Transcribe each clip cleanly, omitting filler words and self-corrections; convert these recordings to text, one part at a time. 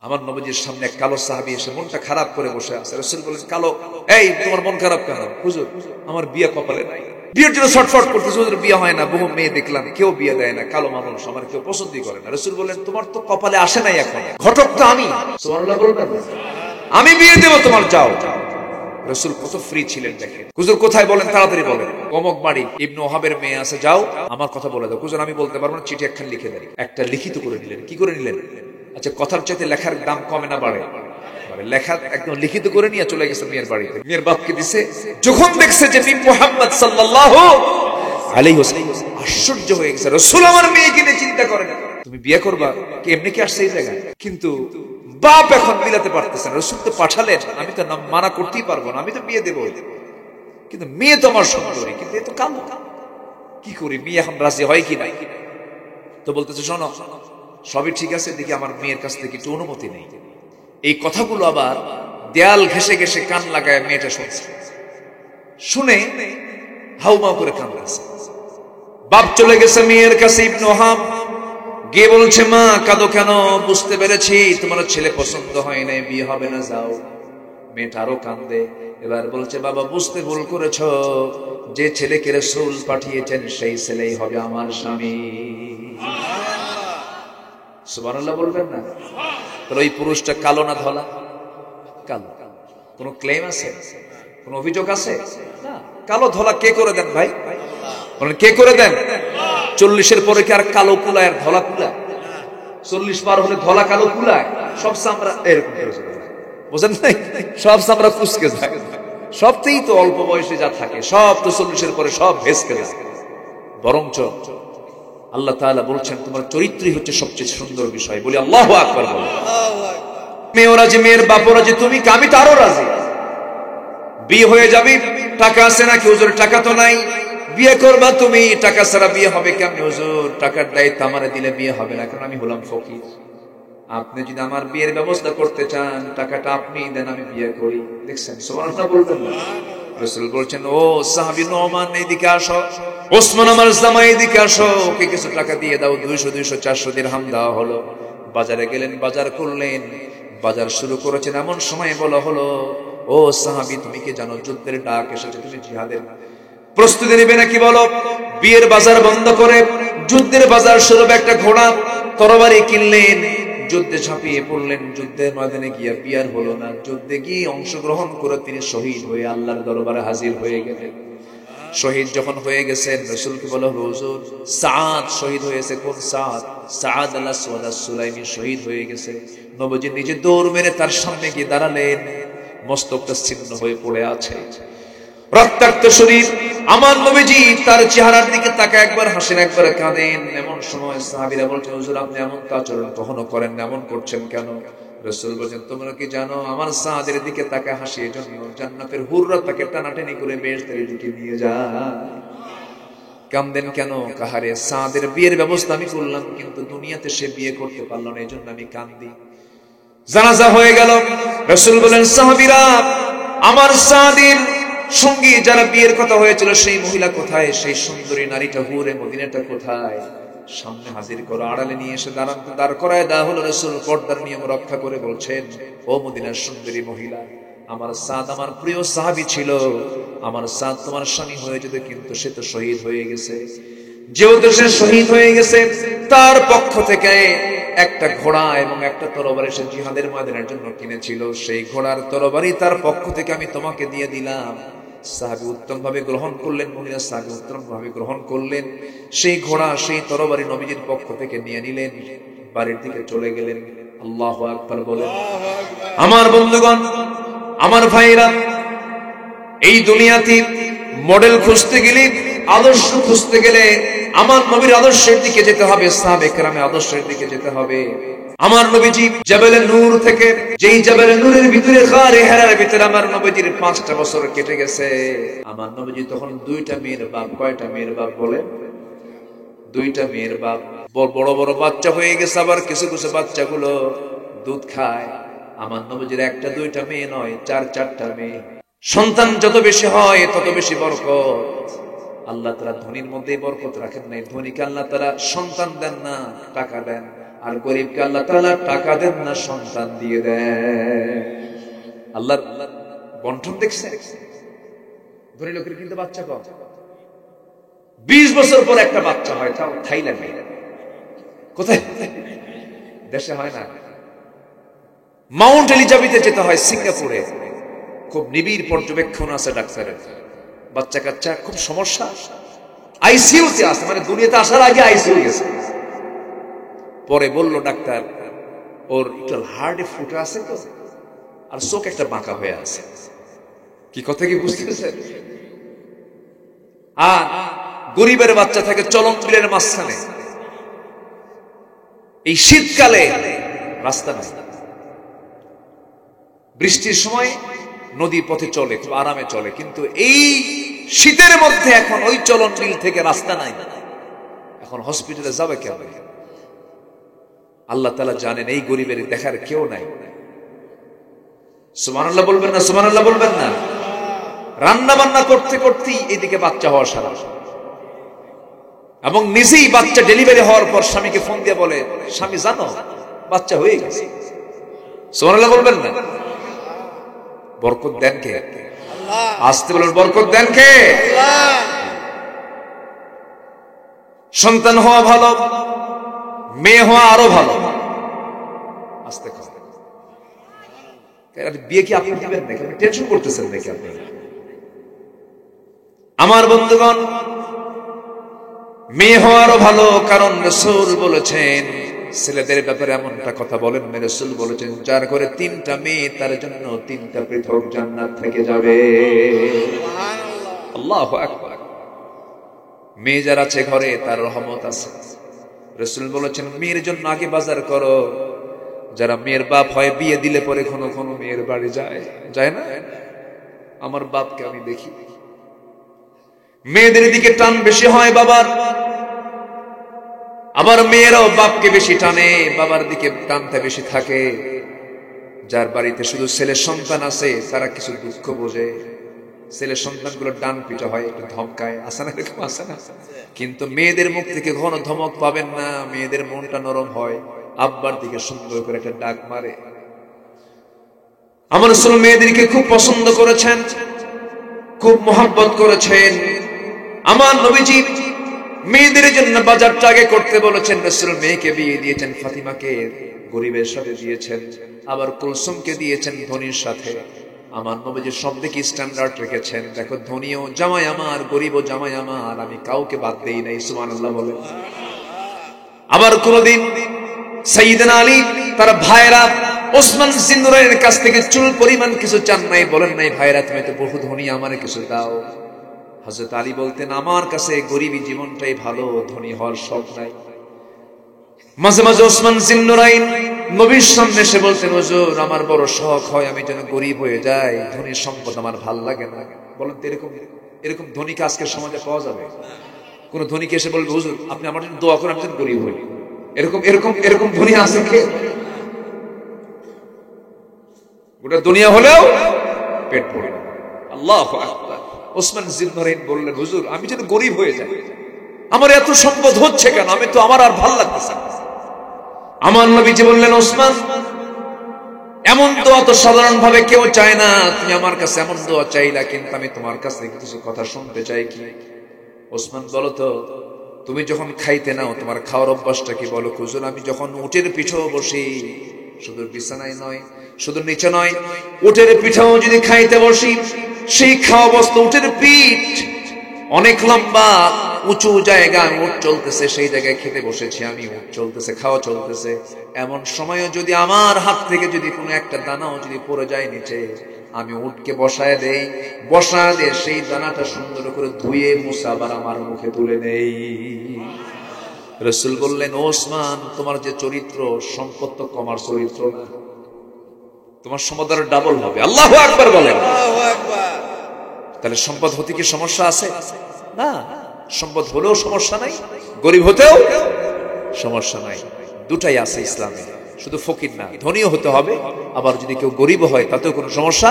আমার নবীজির সামনে এক কালো সাহাবী এসে মনটা খারাপ করে বসে আছে। রাসূল বলেন, কালো, এই তোমার মন খারাপ কেন? হুজুর, আমার বিয়ে কপালে নাই, বিয়ের জন্য ছটফট করতেছে, হুজুর বিয়ে হয় না, বহু মেয়ে দেখলাম, কেউ বিয়ে দেয় না, কালো মানুষ, আমার কেউ পছন্দই করে না। রাসূল বলেন, তোমার তো কপালে আসে নাই, এখন ঘটক তো আমি। সুবহানাল্লাহ বলবেন, আমি বিয়ে দেব তোমার, যাও। রাসূল কত ফ্রি ছিলেন দেখেন। হুজুর কোথায় বলেন, তাড়াতাড়ি বলেন। অমুক বাড়ি, ইবনে ওহাবের মেয়ে আছে, যাও আমার কথা বলে দাও। হুজুর আমি বলতে পারবো না, চিঠি একখান লিখে দেন। একটা লিখিত করে নিলেন। কি করে নিলেন? আচ্ছা, কথার চাইতে লেখার দাম কমে না বাড়ে? লেখা একদম লিখিত করে নিয়ে চলে গেছে মেয়ের বাড়িতে। মেয়ের বাপকে দিছে। যখন দেখছে যে মুহাম্মদ সাল্লাল্লাহু আলাইহি ওয়াসাল্লাম, আশ্চর্য হয়ে গেছে। রাসূল আমার মেয়েকে নিয়ে চিন্তা করে না, তুমি বিয়ে করবা কি এমনি কি আসছে এই জায়গায়? কিন্তু বাপ এখন মিলাতে পারতেছে না। রাসূল তো পাঠালেন, আমি তো মানা করতেই পারবো না, আমি তো বিয়ে দেবো। কিন্তু মেয়ে তো আমার সুন্দরী, কিন্তু এ তো কালো, কি করি? মেয়ে এখন রাজি হয় কি নাই? তো বলতেছে, শোনো, সবই ঠিক আছে, দেখি আমার মেয়ের কাছ থেকে একটু অনুমতি নেই। এই কথাগুলো আবার দেয়াল ঘেসে ঘেসে কান লাগায় মেয়েটা শুনছে। শুনে হাউমাউ করে কাঁদতেছে। বাপ চলে গেছে মেয়ের কাছে। ইবনে ওহাব গিয়ে বলছে, মা কাঁদো কেন? বুঝতে পেরেছি তোমার ছেলে পছন্দ হয় না, বিয়ে হবে না, যাও। মেয়েটা আরো কান্দে। এবার বলছে, বাবা বুঝতে ভুল করেছ, যে ছেলেকে রাসূল পাঠিয়েছেন সেই ছেলেই হবে আমার স্বামী। সুবহানাল্লাহ বলবেন না? তাহলে ওই পুরুষটা কালো না ধলা? কালো। কোন ক্লেম আছে? কোন অভিযোগ আছে? না। কালো ধলা কে করে দেন ভাই? বলেন, কে করে দেন? 40-এর পরে কি আর কালো কুলায় আর ধলা কুলায়? 40 পার হলে ধলা কালো কুলায়? সব চামড়া এরকম বুঝেন নাই? সব চামড়া কুচকে যায়। সবতেই তো অল্প বয়সে যা থাকে সব তো 40-এর পরে সব ভেস্কে যায়। বরঞ্চ আল্লাহ তাআলা বলছেন, তোমার চরিত্রই হচ্ছে সবচেয়ে সুন্দর বিষয়। বলি আল্লাহু আকবার। বলি মেয়ে রাজি, মেয়ের বাপও রাজি, তুমি আমি তো আরো রাজি। বিয়ে হয়ে যাবি, টাকা আছে নাকি? হুজুর টাকা তো নাই। বিয়ে করবা তুমি, টাকা ছাড়া বিয়ে হবে কেমনে? হুজুর টাকার দায়িত্ব আমারে দিলে বিয়ে হবে না, কারণ আমি হলাম ফকির। আপনি যদি আমার বিয়ের ব্যবস্থা করতে চান, টাকাটা আপনি দেন, আমি বিয়ে করি। দেখছেন? সুবহানাল্লাহ বলবেন না? রাসূল বলছেন, ও সাহাবী নোমান, এদিকে আসো। ওসমান আমার জামাই, এদিকে আসো, ওকে কিছু টাকা দিয়ে দাও। 200-400 দিরহাম দেওয়া হলো। বাজারে গেলেন, বাজার করলেন। বাজার শুরু করেছেন, এমন সময় বলা হলো, ও সাহাবী, তুমি কি জানো যুদ্ধের ডাক এসেছে, তুমি জিহাদের প্রস্তুতি নেবে নাকি? বলো। বিয়ের বাজার বন্ধ করে যুদ্ধের বাজার শুরু। একটা ঘোড়া তরবারি কিনলেন, যুদ্ধে ঝাঁপিয়ে পড়লেন। যুদ্ধের ময়দানে গিয়ে বিয়ার হলো না। যুদ্ধে গিয়ে অংশগ্রহণ করে তিনি শহীদ হয়ে আল্লাহর দরবারে হাজির হয়ে গেলেন। শহীদ যখন হয়ে গেছেন, রাসূলকে বলা হলো, হুজুর সাদ শহীদ হয়েছে। কোন সাদ? সাদ আল-আসওয়াদ আস-সুলাইমি শহীদ হয়ে গেছে। নবীজি নিজে দৌড় মেরে তার সামনে গিয়ে দাঁড়ালেন। মস্তকটা ছিন্ন হয়ে পড়ে আছে, রক্তাক্ত শরীর। আমার নবীজি তার চেহারার দিকে তাকায়, একবার হাসেন, একবার কাঁদেন। এমন সময় সাহাবীরা বলছেন, হুজুর আপনি এমন আচরণ কখনো করেন না, এমন করছেন কেন? রাসূল বলেন, তোমরা কি জানো আমার সাদের দিকে তাকায় হাসি এজন্য, জান্নাতের হুররা তাকে টানাটানি করে বেহেশতের দিকে নিয়ে যায়। কাঁদেন কেন? কাহারে, সাদের বিয়ের ব্যবস্থা আমি করলাম, কিন্তু দুনিয়াতে সে বিয়ে করতে পারলো না, এজন্য আমি কাঁদি। জানাজা হয়ে গেল। রাসূল বলেন, সাহাবীরা, আমার সাদের সঙ্গী যারা বিয়ের কথা হয়েছিল, সেই মহিলা কোথায়? সেই সুন্দরী নারীটা, হুরে মদিনাটা কোথায়? সামনে হাজির করো। আড়ালে নিয়ে এসে দাঁড় করায় দেওয়া হলো। রাসূল পর্দার নিয়ম রক্ষা করে বলছেন, ও মদিনার সুন্দরী মহিলা, আমার সাদ আমার প্রিয় সাহাবী ছিল। আমার সাদ তোমার স্বামী হয়ে যেত, কিন্তু সে তো শহীদ হয়ে গেছে। যেহেতু সে শহীদ হয়ে গেছে, তার পক্ষ থেকে একটা ঘোড়া এবং একটা তরবারি সে জিহাদের ময়দানের জন্য কিনেছিল। সেই ঘোড়ার তরবারি তার পক্ষ থেকে আমি তোমাকে দিয়ে দিলাম। সাহাবী উত্তম ভাবে গ্রহণ করলেন। মহিলা সাহাবী উত্তম ভাবে গ্রহণ করলেন। সেই ঘোড়া, সেই তরবারি নবীজির পক্ষ থেকে নিয়ে নিলেন, বাড়ির দিকে চলে গেলেন। আল্লাহু আকবার বলেন। আমার বন্ধুগণ, আমার ভাইরা, এই দুনিয়াতে মডেল খুঁজতে গেলে, আদর্শ খুঁজতে গেলে আমার নবীর আদর্শের দিকে যেতে হবে, সাহাবে কেরামের আদর্শের দিকে যেতে হবে। আমার নবীজি জাবেলে নূর থেকে, যেই জাবেলে নূরের ভিতরে গারে হেরার ভিতরে আমার নবীজির 5টা বছর কেটে গেছে। আমার নবীজি তখন 2টা মেয়ের বাপ। কয়টা মেয়ের বাপ বলে? 2টা মেয়ের বাপ। বড় বড় বাচ্চা হয়ে গেছে, আবার কিছু কিছু বাচ্চাগুলো দুধ খায়। আমার নবীজির 1টা 2টা মেয়ে নয়, 4-4টা মেয়ে। সন্তান যত বেশি হয় তত বেশি বরকত। আল্লাহ তাআলা ধনীর মধ্যেই বরকত রাখেন নাই। ধনীকে আল্লাহ তাআলা সন্তান দেন না, টাকা দেন। আর গরিবকে আল্লাহ তাআলা টাকা দেন না, সন্তান দিয়ে দেন। আল্লাহর বন্টন দেখছেন? ধনী লোকের কিন্তু বাচ্চা কম, 20 বছর পর একটা বাচ্চা হয়, তাও থাইল্যান্ডে। কোথায়? দেশে হয় না। মাউন্ট এলিজাবেথে যেতে হয়, সিঙ্গাপুরে। খুব নিবিড় পর্যবেক্ষণ আছে ডাক্তারের। বাচ্চা কাচ্চা খুব সমস্যা, আইসিইউতে আছে, মানে দুনিয়াতে আসার আগে আইসিইউ গেছে। পরে বলল ডাক্তার, ওর একটু হার্টে ফুটা আছে তো, আর চোখ একটা বাঁকা হয়ে আছে। কি কথা কি বুঝতেছেন? আর গরিবের বাচ্চা থাকে চলন বিলের মাঝখানে, এই শীতকালে রাস্তা নাই, বৃষ্টির সময় নদীর পথে চলে, খুব আরামে চলে, কিন্তু এই শীতের মধ্যে এখন ওই চলন বিল থেকে রাস্তা নাই, এখন হসপিটালে যাবে কেমন? আল্লাহ তাআলা জানেন এই গরিবের দেখার কেউ নাই। সুবহানাল্লাহ বলবেন না? সুবহানাল্লাহ বলবেন না? রান্না বান্না করতে করতেই এদিকে বাচ্চা হওয়া সারা, এবং নিজেই বাচ্চা ডেলিভারি হওয়ার পর স্বামীকে ফোন দিয়ে বলে, স্বামী জানো বাচ্চা হয়ে গেছে। সুবহানাল্লাহ বলবেন না? বরকত দেন কে? আল্লাহ। আসতে বলেন, বরকত দেন কে? আল্লাহ। সন্তান হওয়া ভালো, মেয়ে হওয়া আরো ভালো। আস্তে আস্তে বিয়ে কি আপনি দিবেন নাকি? আপনি টেনশন করতেছেন নাকি আপনি? আমার বন্ধুগণ, মেয়ে হওয়ারও ভালো, কারণ রাসূল বলেছেন, ছেলেদের ব্যাপারে এমনটা কথা বলেন, রাসূল বলেছেন, যার ঘরে 3টা মেয়ে তার জন্য 3টা পৃথক জান্নাত থেকে যাবে। সুবহানাল্লাহ, আল্লাহু আকবার। মেয়ে যার আছে ঘরে তার রহমত আছে। রাসূল বলেছেন, মেয়ের জন্য আগে বাজার করো। যারা মেয়ের বাপ হয়, বিয়ে দিলে পরে কোনো কোনো মেয়ের বাড়ি যায় না? আমার বাপকে আমি দেখি, মেয়েদের দিকে টান বেশি হয় বাবার, আবার মেয়েরাও বাপকে বেশি টানে, বাবার দিকে টানটা বেশি থাকে। যার বাড়িতে শুধু ছেলে সন্তান আছে তারা কিছু দুঃখ বোঝে, ছেলে সন্তানগুলো ডান পিটা হয়, একটু ধমকায়, আছে না? এরকম আছে না? কিন্তু মেয়েদের মুখ থেকে ঘন ধমক পাবেন না, মেয়েদের মনটা নরম হয়, আব্বার দিকে সুন্দর করে একটা ডাক মারে। আমার রাসূল মেয়েদেরকে খুব পছন্দ করেছেন, খুব মহব্বত করেছেন। আমার নবীজি মেয়েদের জন্য বাজারটা আগে করতে বলেছেন। রাসূল মেয়েকে বিয়ে দিয়েছেন, ফাতিমাকে গরিবের সাথে দিয়েছেন, আবার কুলসুমকে দিয়েছেন ধনীর সাথে। আমার নবীজি সব দিকে স্ট্যান্ডার্ড রেখেছেন। দেখো, ধনীও জামাই আমার, গরিবও জামাই আমার, আমি কাউকে বাদ দেই নাই। সুবহানাল্লাহ বলে। আবার কোনদিন সাইয়েদনা আলী তার ভাইরা ওসমান জিন্নুরাইনের কাছ থেকে চুল পরিমাণ কিছু চান নাই, বলেন নাই, ভাইরা তুমি তো বহু ধনী, আমারে কিছু দাও। হযরত আলী বলতেন, আমার কাছে গরিবী জীবনটাই ভালো, ধনী হওয়ার শখ নাই। মাঝে মাঝে ওসমান জিন্নুরাইন নবীর সামনে এসে বলতেন, হুজুর আমার বড় শখ হয় আমি যেন গরিব হয়ে যাই, ধনীর সম্পদ আমার ভাল লাগে না। বলেন তো, এরকম ধনীকে আজকের সমাজে পাওয়া যাবে? কোন ধনীকে এসে বলবে, হুজুর আপনি আমার জন্য দোয়া করেন, আমি যেন গরিব হই? এরকম ধনী আছে কে? গোটা দুনিয়া হলেও পেট ভরে না। আল্লাহু আকবার। ওসমান জিন্নুরাইন বললেন, হুজুর আমি যেন গরিব হয়ে যাই, আমার এত সম্পদ হচ্ছে কেন? আমি তো, আমার আর ভাল লাগতেছে না। আমার নবীজি বললেন, ওসমান এমন দোয়া তো সাধারণ ভাবে কেউ চায় না, তুমি আমার কাছে এমন দোয়া চাইলা, কিন্তু আমি তোমার কাছে কিছু কথা শুনতে চাই। কি? ওসমান বলো তো, তুমি যখন খাইতে নাও তোমার খাওয়ার অভ্যাসটা কি? বলো। হুজুর আমি যখন উটের পিঠেও বসি, শুধু বিছানায় নয়, শুধু নিচে নয়, উটের পিঠেও যদি খাইতে বসি, সেই খাওয়া বস্তু উটের পিঠ অনেক লম্বা উঁচু জায়গা, উট চলতেছে, সেই জায়গায় খেতে বসেছি আমি, উট চলতেছে, খাওয়া চলতেছে, এমন সময়ও যদি আমার হাত থেকে যদি কোনো একটা দানাও যদি পড়ে যায় নিচে, আমি উটকে বসায় দেই, বসায় দিয়ে সেই দানাটা সুন্দর করে ধুয়ে মুছে আবার আমার মুখে তুলে নেই। রাসূল বললেন, ওসমান তোমার যে চরিত্র, সম্পদ তো কমার চরিত্র না, তোমার সম্পদ আরো ডাবল হবে। আল্লাহু আকবার বলেন। আল্লাহু আকবার। তাহলে সম্পদ হতে কি সমস্যা আছে? না, সম্পদ হলেও সমস্যা নাই, গরিব হতেও সমস্যা নাই, দুটাই আছে ইসলামে। শুধু ফকির না, ধনীও হতে হবে, আবার যদি কেউ গরিব হয় তাতেও কোনো সমস্যা।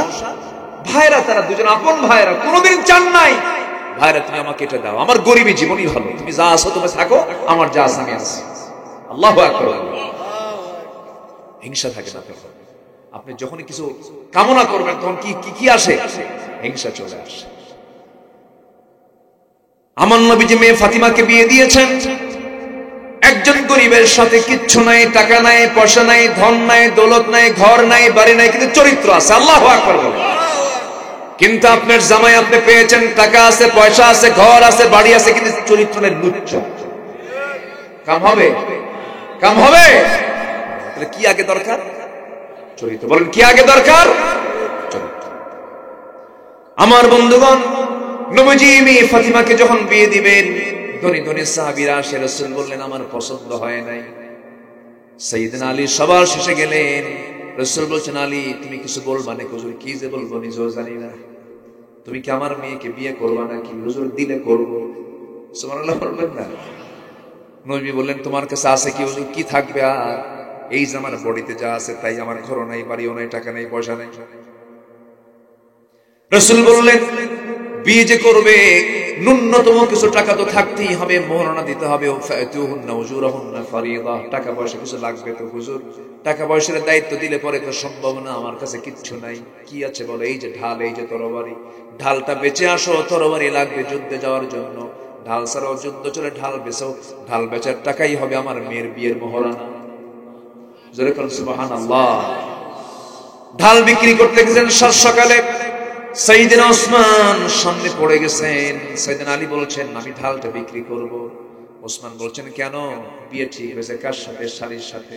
ভাইরা তারা দুজন আপন ভাইরা, কোনোদিন চান নাই ভাইরা তুমি আমাকে এটা দাও, আমার গরিবী জীবনই ভালো, তুমি যা আছো তুমি থাকো, আমার যা আছে আমি আছি। আল্লাহু আকবার। হিংসা থাকে না। আপনি যখনই কিছু কামনা করবেন তখন কি কি আসে? হিংসা চলে আসে। আমার নবীজি মেয়ে ফাতিমাকে বিয়ে দিয়েছেন একজন গরিবের সাথে, কিচ্ছু নাই, টাকা নাই, পয়সা নাই, ধন নাই, দৌলত নাই, ঘর নাই, বাড়ি নাই, কিন্তু চরিত্র আছে। আল্লাহু আকবার বলেন। কিন্তু আপনার জামাই আপনি পেয়েছেন, টাকা আছে, পয়সা আছে, ঘর আছে, বাড়ি আছে, কিন্তু চরিত্র নেই, লুচ্চ। কাম হবে? কাম হবে? তাহলে কি আগে দরকার? চরিত্র। বলেন কি আগে দরকার? চরিত্র। আমার বন্ধুগণ, নবীজি মেয়ে ফাতিমাকে যখন বিয়ে দিবেন, ধনী ধনী সাহাবীরা আসে, রাসূল বললেন আমার পছন্দ হয় নাই। সাইয়েদনা আলী সবার শেষে গেলেন, রাসূল বলছেন আলী তুমি কিছু বলবা না? হুজুর কি যে বলবো নিজেও জানি না। তুমি কি আমার মেয়েকে বিয়ে করবা নাকি? হুজুর দিলে করব। সুবহানাল্লাহ বললেন না? নবী বললেন তোমার কাছে আছে কি? হুজুর কি থাকবে আর? এই যে আমার বডিতে যা আছে তাই, আমার ঘরও নাই, বাড়িও নাই, টাকা নাই, পয়সা নাই। রাসূল বললেন বিয়ে যে করবে ন্যূনতম কিছু টাকা তো থাকতেই হবে, মোহরানা দিতে হবে। ফাতুহুন্না উজুরাহুন্না ফারিদা, টাকা পয়সা কিছু লাগবে তো হুজুর। টাকা পয়সার দায়িত্ব দিলে পরে তো সম্ভব না, আমার কাছে কিচ্ছু নাই। কি আছে বলো? এই যে ঢাল, এই যে তরবারি, ঢালটা বেচে আসো, তরবারি লাগবে যুদ্ধে যাওয়ার জন্য। ঢাল ছাড়াও যুদ্ধ চলে, ঢাল বেচো, ঢাল বেচার টাকাই হবে আমার মেয়ের বিয়ের মোহরানা। জোরে বলুন সুবহানাল্লাহ। ঢাল বিক্রি করতে গেছেন সাত সকালে, সাইয়েদনা ওসমান সামনে পড়ে গেছেন। সাইয়েদনা আলী বলছেন আমি ঢালটা বিক্রি করব। ওসমান বলছেন কেন? বিয়ে ঠিক হয়েছে। কার সাথে? শালীর সাথে।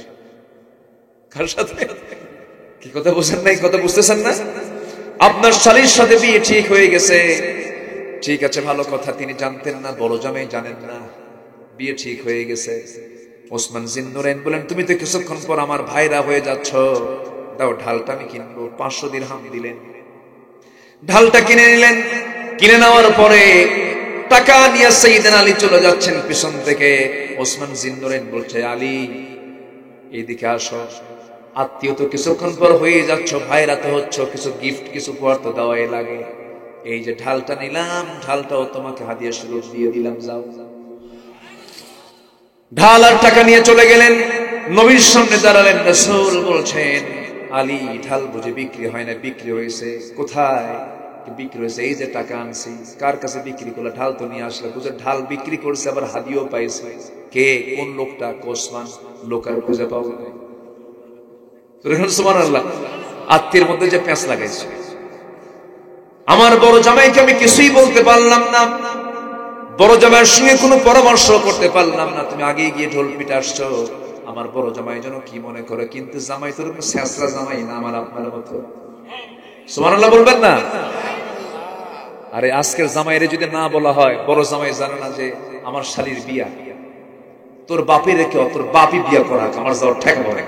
কার সাথে? কি কথা বুঝেন নাই? কথা বুঝতেছেন না? আপনার শালীর সাথে বিয়ে ঠিক হয়ে গেছে। ঠিক আছে, ভালো কথা। তিনি জানতেন না, বড় জামাই জানেন না, বিয়ে ঠিক হয়ে গেছে। ওসমান জিন্নুরাইন বলেন তুমি তো কিছুক্ষণ পর আমার ভাইরা হয়ে যাচ্ছ, দাও ঢালটা আমি কিনবো। 500 দিরহাম দিলেন, ঢালটা কিনে নিলেন। কিনে নেওয়ার পরে টাকা নিয়ে সাইয়েদনা আলী চলে যাচ্ছেন পিছন থেকে। ওসমান জিন্নুরাইন বলছে আলী এইদিকে আসো, আত্মীয় তো কিছুক্ষণ পর হয়ে যাচ্ছ, ভাইরা তো হচ্ছ, কিছু গিফট কিছু উপহার তো দেওয়াই লাগে। এই যে ঢালটা নিলাম, ঢালটাও তোমাকে হাদিয়া স্বরূপ দিয়ে দিলাম, যাও। ঢাল আর টাকা নিয়ে চলে গেলেন, নবীর সামনে দাঁড়ালেন। রাসূল বলছেন আলী ঢাল বুঝে বিক্রি হয় না? বিক্রি হয়েছে। কোথায় বিক্রি হয়েছে? এই যে টাকা আনছি। কার কাছে বিক্রি করলে? ঢাল তো নিয়ে আসলে। বুঝে ঢাল বিক্রি করছে, আবার হাদিয়াও পাইছে। কে? কোন লোকটা? ওসমান। লোক আর খুঁজে পাওয়া যায়? সুবহানাল্লাহ। আত্মীয়ের মধ্যে যে প্যাঁচ লাগাইছে। আমার বড় জামাইকে আমি কিছুই বলতে পারলাম না, বড় জামাইয়ের সঙ্গে কোনো পরামর্শ করতে পারলাম না। তুমি আগে গিয়ে ঢোল পিটা আসছো, আমার বড় জামাই যেন কি মনে করে। কিন্তু জামাই তো এরকম ছেঁচড়া জামাই না আমার আপনার মতো। সুবহানাল্লাহ বলবেন না? আরে আজকের জামাইরে যদি না বলা হয়, বড় জামাই জানে না যে আমার শালীর বিয়া, তোর বাপের রেখে তোর বাপই বিয়া করা, আমার যাওয়ার ঠেকা পড়ে।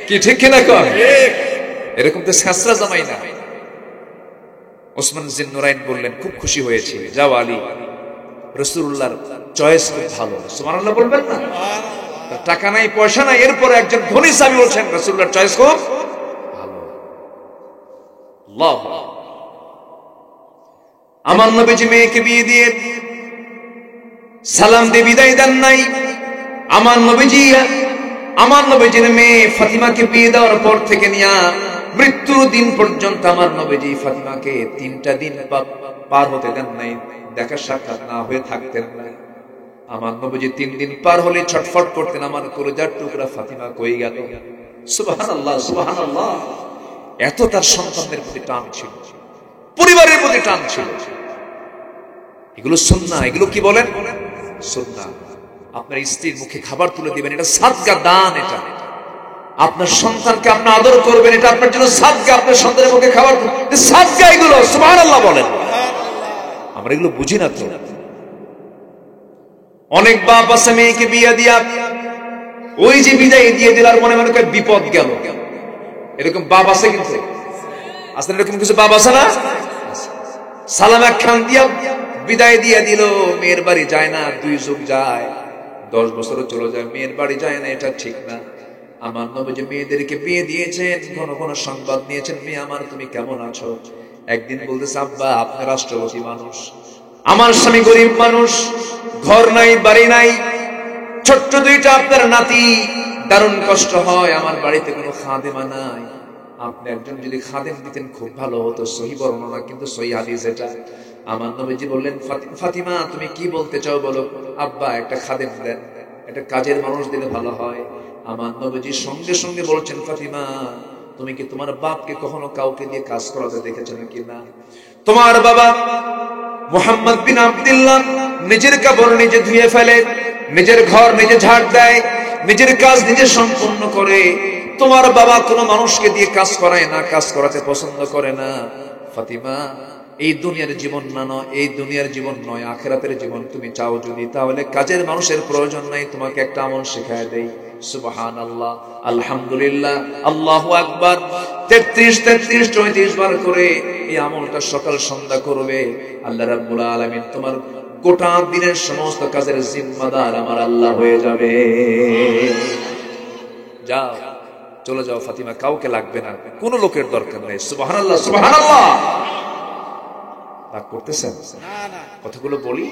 কি ঠিক কিনা কয়? এরকম তো ছেঁচড়া জামাই না। ওসমান জিন্নুরাইন বললেন খুব খুশি হয়েছে, যাও আলী, রাসূলুল্লাহর চয়েস খুব ভালো। সুবহানাল্লাহ বলবেন না? টাকা নাই, পয়সা নাই, এরপরে একজন ধনী সাহাবী বলছেন রাসূলুল্লাহর চয়েস খুব ভালো। আল্লাহ। আমার নবীজি মেয়েকে বিয়ে দিয়ে সালাম দিয়ে বিদায় দেন নাই। আমার নবীজির মেয়ে ফাতিমাকে বিয়ে দেওয়ার পর থেকে নিয়ে মৃত্যুর দিন পর্যন্ত আমার নবীজি ফাতিমাকে 3টা দিন পার হতে দেন নাই, দেখা সাক্ষাৎ না হয়ে থাকতেন না। আমার নবীজি 3 দিন পার হলে ছটফট করতেন, আমার কলিজার টুকরা ফাতিমা কই গেল। সুবহানাল্লাহ, সুবহানাল্লাহ। এত তার সন্তানদের প্রতি টান ছিল, পরিবারের প্রতি টান ছিল। এগুলো সুন্নাহ। এগুলো কি বলেন? সুন্নাহ। আপনার স্ত্রীর মুখে খাবার তুলে দিবেন, এটা সাদকা দান। এটা আপনার সন্তানকে আপনি আদর করবেন, এটা আপনার জন্য সাদকা। আপনার সন্তানের মুখে খাবার সাদকা, এগুলো সুবহানাল্লাহ বলেন। আমরা এগুলো বুঝি না তো। অনেক বাপ আছে মেয়েকে বিয়ে দিয়া ওই যে বিদায় দিয়ে দিলার মনে মনে করে বিপদ গেল, এরকম বাপ আছে। কিন্তু আসলে এরকম কিছু বাপ আছে না? সালাম খান দিয়া বিদায় দিয়ে দিল, মেয়ের বাড়ি যায় না। 2 যুগ যায়, 10 বছরও চলে যায়, মেয়ের বাড়ি যায় না। এটা ঠিক না। আমার নবীজি মেয়েদেরকে বিয়ে দিয়েছেন, ঘন ঘন সংবাদ নিয়েছেন, মেয়ে আমার তুমি কেমন আছো। একদিন বলতেছে আব্বা আপনি রাষ্ট্রপতি মানুষ, আমার স্বামী গরিব মানুষ, ঘর নাই, বাড়ি নাই, ছোট্ট 2টা আপনার নাতি, দারুণ কষ্ট হয়, আমার বাড়িতে কোনো খাদেমা নাই। আপনি একজন যদি খাদেম দিতেন খুব ভালো হতো। সহিহ বর্ণনা, কিন্তু সহিহ হাদিস এটা। আমার নবীজি বললেন, ফাতিমা তুমি কি বলতে চাও বলো। আব্বা একটা খাদেম দেন, একটা কাজের মানুষ দিলে ভালো হয়। আমার নবীজি সঙ্গে সঙ্গে বলছেন, ফাতিমা তুমি কি তোমার বাপকে কখনো কাউকে দিয়ে কাজ করাতে দেখেছো নাকি? না। তোমার বাবা মুহাম্মদ বিন আব্দুল্লাহ নিজের কাপড় নিজে ধুয়ে ফেলে, নিজের ঘর নিজে ঝাড় দেয়, নিজের কাজ নিজে সম্পূর্ণ করে। তোমার বাবা কোনো মানুষকে দিয়ে কাজ করায় না, কাজ করাতে পছন্দ করে না। ফাতিমা এই দুনিয়ার জীবন না নয়, এই দুনিয়ার জীবন নয়, আখিরাতের জীবন তুমি চাও যদি, তাহলে কাজের মানুষের প্রয়োজন নাই, তোমাকে একটা আমল শেখায় দেই। সুবহানাল্লাহ, আলহামদুলিল্লাহ, আল্লাহু আকবার 33 34 বার করে এই আমলটা সকাল সন্ধ্যা করবে। আল্লাহ রাব্বুল আলামিন তোমার গোটা দিনের সমস্ত কাজের জিম্মাদার আমার আল্লাহ হয়ে যাবে। যাও, চলে যাও ফাতিমা, কাউকে লাগবে না, কোনো লোকের দরকার নেই। সুবহানাল্লাহ, সুবহানাল্লাহ। রাগ করতেছেন? কথাগুলো বলি,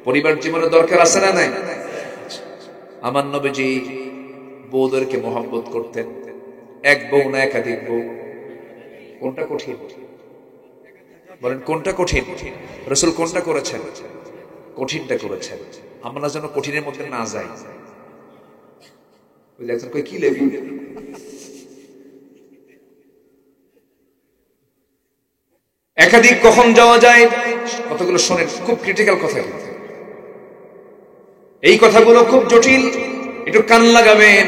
পরিবার জীবনে দরকার আছে না নাই? আমার নবীজি বউদেরকে মহব্বত করতেন। এক বউ না একাধিক বউ? কোনটা কঠিন বলেন, কোনটা কঠিন? রাসূল কোনটা করেছেন? কঠিনটা করেছেন। আমরা যেন কঠিনের মধ্যে না যাই। কি লেবি একাধিক কখন যাওয়া যায়? কতগুলো শোনেন, খুব ক্রিটিক্যাল কথা, এই কথাগুলো খুব জটিল, একটু কান লাগাবেন।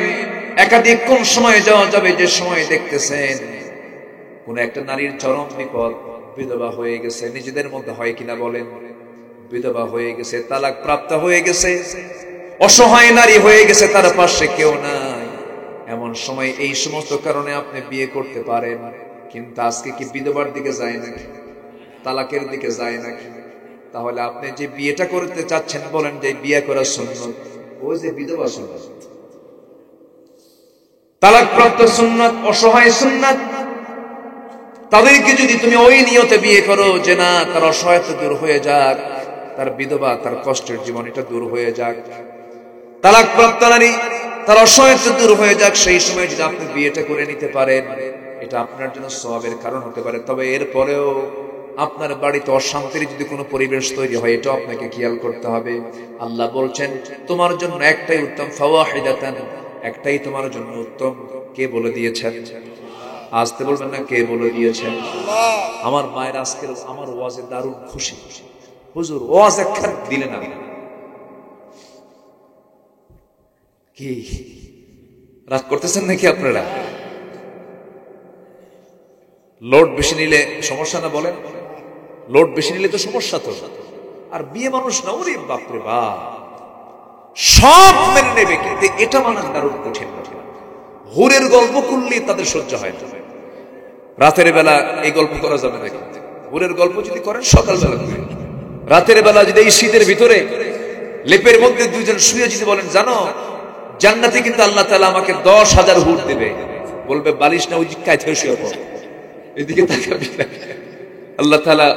একাধিক কোন সময় যাওয়া যাবে? যে সময় দেখতেছেন কোন একটা নারীর চরম বিপদ, বিধবা হয়ে গেছে, নিজেদের মধ্যে হয় কিনা বলেন, বিধবা হয়ে গেছে, তালাক প্রাপ্ত হয়ে গেছে, অসহায় নারী হয়ে গেছে, তার পাশে কেউ নাই। এমন সময় এই সমস্ত কারণে আপনি বিয়ে করতে পারেন, কিন্তু আজকে কি বিধবার দিকে যায় নাকি, তালাকের দিকে যায় নাকি? তাহলে আপনি যে বিয়েটা করতে চাচ্ছেন, বলেন যে বিয়ে করা সুন্নাত, ওই যে বিধবা সুন্নাত, তালাক প্রাপ্ত সুন্নাত, অসহায় সুন্নাত, তাদেরকে যদি তুমি ওই নিয়তে বিয়ে করো যে না তার অসহায়তা দূর হয়ে যাক, তার বিধবা, তার কষ্টের জীবন এটা দূর হয়ে যাক, তালাক প্রাপ্ত নারী তার অসহায়তা দূর হয়ে যাক, সেই সময় যদি আপনি বিয়েটা করে নিতে পারেন, এটা আপনার জন্য সওয়াবের কারণ হতে পারে। তবে এরপরেও আপনার বাড়িতে অশান্তির যদি কোনো পরিবেশ তৈরি হয়, এটা আপনাকে খেয়াল করতে হবে। আল্লাহ বলছেন তোমার জন্য একটাই উত্তম, ফাওয়াহিদাতান, একটাই তোমার জন্য উত্তম। কে বলে দিয়েছেন? আসতে বলবেন না, কে বলে দিয়েছেন? আমার মায়ের আজকের আমার ওয়াজে দারুণ খুশি। হুজুর ওয়াজ একখান দিলেন না, কি রাগ করতেছেন নাকি আপনারা? লোড বেশি নিলে সমস্যা না বলেন? লোড বেশি নিলে তো সমস্যা। তো আর বিয়ে মানুষ না, ওরে বাপরে বাপ, সব মেনে নেবে, কিন্তু এটা মানা দারুণ কঠিন। হুরের গল্প করলে তাদের সহ্য হয় না। রাতের বেলা এই গল্প করা যাবে না, কিন্তু হুরের গল্প যদি করেন সকালবেলা করেন। রাতের বেলা যদি এই শীতের ভিতরে লেপের মধ্যে দুইজন শুয়ে যদি বলেন, জানো জান্নাতে কিন্তু আল্লাহ তাআলা আমাকে 10,000 হুর দেবে, বলবে বালিশ না ওই দিকটায় থেকে শুয়ে পড়ো, এদিকে তাকাবি না। আল্লাহ তাআলা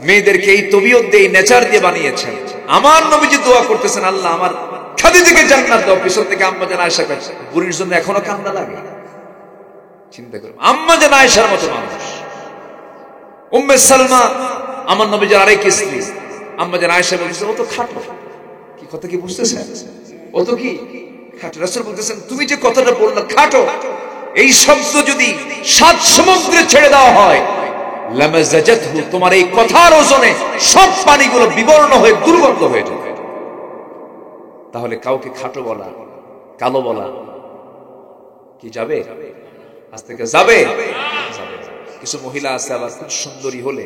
মেয়েদেরকে এই তবিয়ত দিয়ে, নেচার দিয়ে বানিয়েছেন। আমার নবীজি দোয়া করতেছেন, আল্লাহ আমার খাদিজাকে জান্নাত দাও। পিছন থেকে আম্মা জান আয়েশা কাছে, বুড়ির জন্য এখনো কান্না লাগে। চিন্তা করুন, আম্মা জান আয়েশার মতো মানুষ। উম্মে সালমা আমার নবীজির আরেক স্ত্রী, আম্মা জান আয়েশা বলছে ও তো খাটো। কি কথা কি বুঝতেছেন? ও তো কি খাটো। রাসূল বলতেছেন তুমি যে কথাটা বললা খাটো, এই শব্দ যদি 7 সমুদ্রে ছেড়ে দেওয়া হয়, লামাজাজাতহু, তোমার এই কথার ওজনে সব পানিগুলো বিবর্ণ হয়ে দুর্গন্ধ হয়ে যাবে। তাহলে কাউকে খাটো বলা, কালো বলা কি যাবে? আজ থেকে যাবে? কিছু মহিলা আছে আবার খুব সুন্দরী হলে,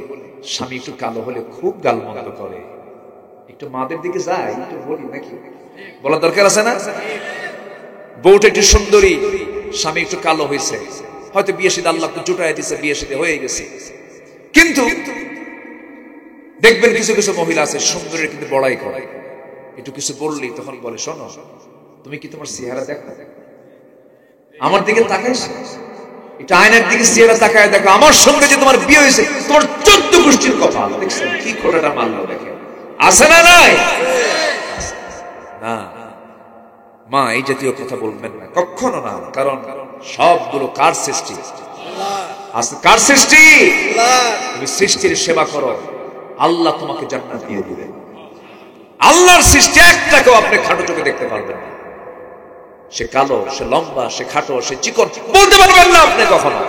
স্বামী একটু কালো হলে খুব গালমন্দ করে। একটু মাদের দিকে যায়, একটু বলি নাকি, বলার দরকার আছে না? বউটা একটু সুন্দরী, স্বামী একটু কালো হয়েছে, হয়তো বিয়ে শাদী আল্লাহ জুটায় দিচ্ছে, বিয়ে শাদী হয়ে গেছে, কিন্তু দেখবেন কিছু কিছু মহিলা আছে সুন্দরের কিন্তু বড়াই করে। একটু কিছু বললেই তখন বলে, শোনো তুমি কি তোমার চেহারা দেখো, আমার দিকে তাকাইস, এটা আয়নার দিকে চেহারা তাকায় দেখো, আমার সঙ্গে যে তোমার বিয়ে হয়েছে, তোমার 14 গোষ্ঠীর কথা দেখছেন, কি খোটাটা মারলো দেখে, আছে না নাই? না, মা এই জাতীয় কথা বলবেন না, কখনো না। কারণ সবগুলো কার সৃষ্টি? কার সৃষ্টি? তুমি সৃষ্টির সেবা করো, আল্লাহ তোমাকে জান্নাত দিয়ে দিবেন। আল্লাহর সৃষ্টি একটাকেও আপনি খাটো চোখে দেখতে পারবেন না। সে কালো, সে লম্বা, সে খাটো, সে চিকন, বলতে পারবেন না আপনি কখনো,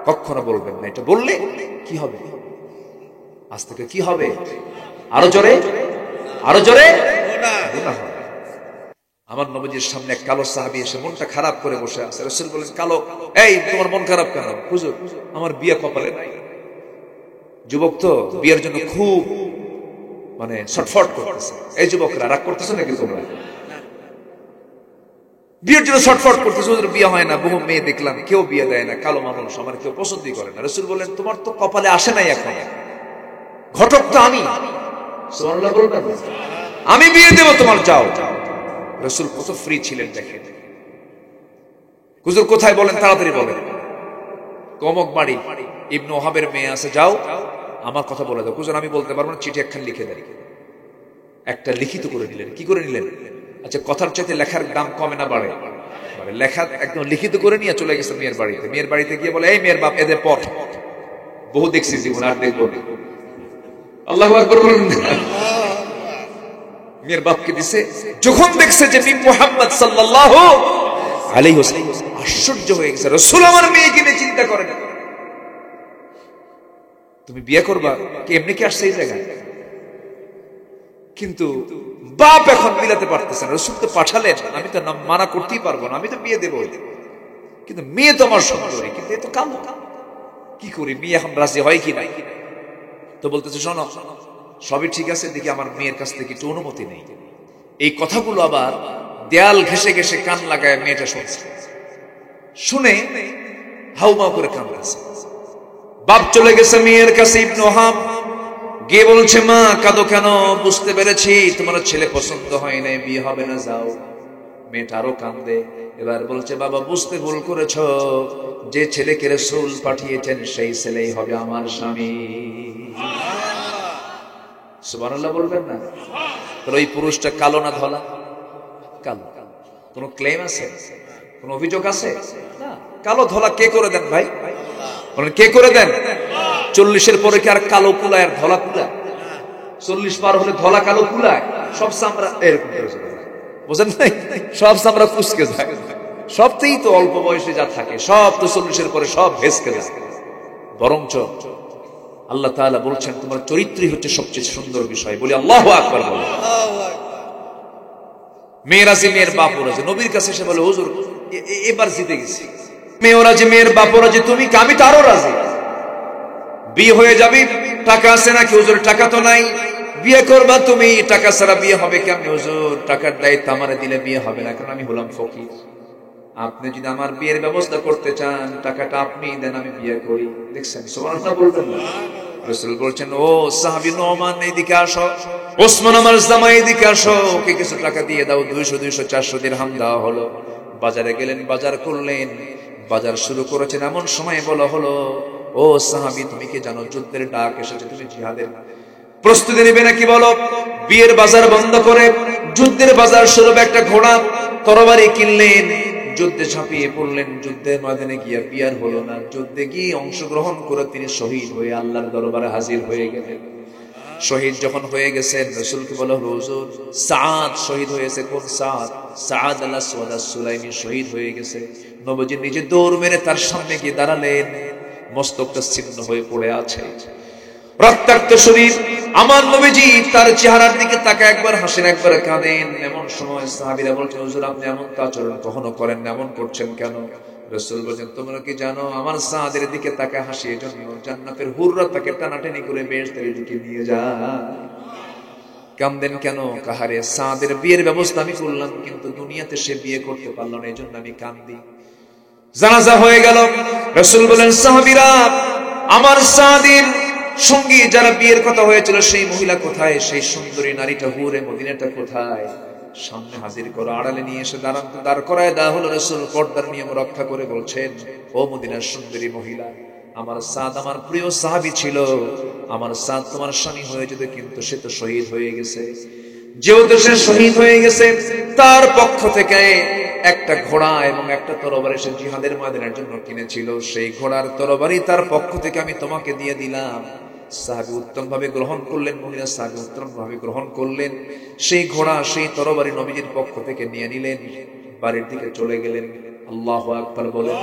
কখনো বলবেন না। এটা বললে কি হবে? আজ থেকে কি হবে? আরো জোরে, আরো জোরে গুনাহ হবে। আমার নবীজির সামনে এক কালো সাহাবী এসে মনটা খারাপ করে বসে আছে। রাসূল বলেন, কালো, এই তোমার মন খারাপ কেন? হুজুর, আমার বিয়ে কপালে নাই। যুবক তো বিয়ের জন্য খুব ছটফট করতেছে। এই যুবকরা রাগ করতেছে নাকি তোমরা? বিয়ের জন্য ছটফট করতেছে, হুজুর বিয়ে হয় না, বহু মেয়ে দেখলাম, কেউ বিয়ে দেয় না, কালো মানুষ, আমার কেউ পছন্দই করে না। রাসূল বলেন, তোমার তো কপালে আসে নাই এখন, ঘটক তো আমি। সুবহানাল্লাহ বলবেন, আমি বিয়ে দেব তোমার, যাও। রাসূল কত ফ্রি ছিলেন দেখেন। হুজুর কোথায় বলেন, তাড়াতাড়ি বলেন। কমক বাড়ি, ইবনে ওহাবের মেয়ে আছে, যাও আমার কথা বলে দাও। হুজুর আমি বলতে পারবো না, চিঠি একখান লিখে দেন। একটা লিখিত করে নিলেন। কি করে নিলেন? আচ্ছা, কথার চাইতে লেখার দাম কমে না বাড়ে? লেখা একদম লিখিত করে নিয়ে চলে গেছে মেয়ের বাড়িতে। মেয়ের বাড়িতে গিয়ে বলে, এই মেয়ের বাপ, এদের পর বহু দেখছি জীবন, আর দেখবো। আল্লাহু আকবার বলুন। মেয়ের বাপকে দিছে। যখন দেখছে যে মুহাম্মদ সাল্লাল্লাহু আলাইহি ওয়াসাল্লাম, আশ্চর্য হয়ে গেছে। রাসূল আমার মেয়েকে নিয়ে চিন্তা করে না, তুমি বিয়ে করবা কি এমনি কি আসছে এই জায়গায়? কিন্তু বাপ এখন মিলাতে পারতেছে না। রাসূল তো পাঠালেন, আমি তো মানা করতেই পারবো না, আমি তো বিয়ে দেবো। কিন্তু মেয়ে তো আমার সুন্দরী, কিন্তু এ তো কালো, কি করি? মেয়ে এখন রাজি হয় কি নাই? তো বলতেছে, শোনো, সবই ঠিক আছে, দেখি আমার মেয়ের কাছ থেকে একটু অনুমতি নেই। এই কথাগুলো আবার দেয়াল ঘেসে ঘেসে কান লাগায় মেয়েটা শুনছে। শুনে হাউমাউ করে কাঁদছে। বাপ চলে গেছে মেয়ের কাছে। ইবনে ওহাব গিয়ে বলছে, মা কাঁদো কেন? বুঝতে পেরেছি তোমার ছেলে পছন্দ হয় না, বিয়ে হবে না, যাও। মেয়েটা আরো কাঁদে। এবার বলছে, বাবা বুঝতে ভুল করেছো, যে ছেলেকে রাসূল পাঠিয়েছেন সেই ছেলেই হবে আমার স্বামী। সুবহানাল্লাহ বলবেন না? তাহলে ওই পুরুষটা কালো না ধলা? কালো। কোন ক্লেম আছে? কোন অভিযোগ আছে? না। কালো ধলা কে করে দেন ভাই? কে করে দেন? 40-এর পরে কি আর কালো কুলায় আর ধলা কুলায়? 40 পার হলে ধলা কালো কুলায়? সব চামড়া এরকম বুঝেন নাই? সব চামড়া কুচকে যায়। সবতেই তো অল্প বয়সে যা থাকে সব তো 40-এর পরে সব ভেস্কে যায়। বরঞ্চ আল্লাহ তাআলা বলছেন, তোমার চরিত্রই হচ্ছে সবচেয়ে সুন্দর বিষয়। বলি আল্লাহু আকবার বলে। মেয়েরা যে, মেয়ের বাপরা যে নবীর কাছে এসে বলে, হুজুর এবার জিতে গেছি। মেয়েরা যে, মেয়ের বাপরা যে, তুমি আমি তো আরো রাজি, বিয়ে হয়ে যাবি। টাকা আছে নাকি? হুজুর টাকা তো নাই। বিয়ে করবা তুমি, টাকা ছাড়া বিয়ে হবে কেমনে? হুজুর টাকার দায়িত্ব আমারে দিলে বিয়ে হবে না, কারণ আমি হলাম ফকির। আপনি যদি আমার বিয়ের ব্যবস্থা করতে চান, টাকাটা আপনি দেন, আমি বিয়ে করি। দেখছেন? সুবহানাল্লাহ বলবেন না? রাসূল বলছেন, ও সাহাবী নোমান এদিকে আসো, ওসমান আমার জামাই এদিকে আসো, ওকে কিছু টাকা দিয়ে দাও। 200-400 দিরহাম দেওয়া হলো। বাজারে গেলেন, বাজার করলেন। বাজার শুরু করেছেন, এমন সময় বলা হলো, ও সাহাবী তুমি কি জানো যুদ্ধের ডাক এসেছে, তুমি জিহাদের প্রস্তুতি নেবে নাকি বলো? বিয়ের বাজার বন্ধ করে যুদ্ধের বাজার শুরু। একটা ঘোড়া তরবারি কিনলেন, যুদ্ধে ঝাঁপিয়ে পড়লেন। যুদ্ধের ময়দানে গিয়ে বিয়ার হলো না। যুদ্ধে গিয়ে অংশগ্রহণ করে তিনি শহীদ হয়ে আল্লাহর দরবারে হাজির হয়ে গেলেন। শহীদ যখন হয়ে গেছেন, রাসূলকে বলা হলো, হুজুর সাদ শহীদ হয়েছে। কোন সাদ? সাদ আল-আসওয়াদ আস-সুলাইমি শহীদ হয়ে গেছে। নবীজি নিজে দৌড় মেরে তার সামনে গিয়ে দাঁড়ালেন। মস্তকটা ছিন্ন হয়ে পড়ে আছে, রক্তাক্ত শরীর। আমার নবীজি তার চেহারার দিকে তাকায়, একবার হাসেন, একবার কাঁদেন। এমন সময় সাহাবীরা বলছেন, হুজুর আপনি এমন আচরণ কখনো করেন না, এমন করছেন কেন? রাসূল বলেন, তোমরা কি জানো আমার সাদের দিকে তাকায় হাসি এজন্য, জান্নাতের হুররা তাকে টানাটানি করে বেহেশতের দিকে নিয়ে যায়। কাঁদেন কেন? কাহারে সাদের বিয়ের ব্যবস্থা আমি করলাম, কিন্তু দুনিয়াতে সে বিয়ে করতে পারলো না, এজন্য আমি কাঁদি। জানাজা হয়ে গেল। রাসূল বলেন, সাহাবীরা আমার সাদের সঙ্গী যারা বিয়ের কথা হয়েছিল সেই মহিলা কোথায়? সেই সুন্দরী নারীটা, হুরে মদিনাটা কোথায়? সামনে হাজির করো। আড়ালে নিয়ে এসে দাঁড় করায় দেওয়া হলো। রাসূল পর্দার নিয়ম রক্ষা করে বলছেন, ও মদিনার সুন্দরী মহিলা, আমার সাদ আমার প্রিয় সাহাবী ছিল, আমার সাদ তোমার স্বামী হয়ে যেত, কিন্তু সে তো শহীদ হয়ে গেছে। যেহেতু সে শহীদ হয়ে গেছে, তার পক্ষ থেকে একটা ঘোড়া এবং একটা তরবারি সে জিহাদের ময়দানের জন্য কিনেছিল, সেই ঘোড়ার তরবারি তার পক্ষ থেকে আমি তোমাকে দিয়ে দিলাম। সাহাবী উত্তম ভাবে গ্রহণ করলেন, মহিলা সাহাবী উত্তম ভাবে গ্রহণ করলেন। সেই ঘোড়া সেই তরবারি নবীজির পক্ষ থেকে নিয়ে নিলেন, বাড়ির দিকে চলে গেলেন। আল্লাহু আকবার বলেন।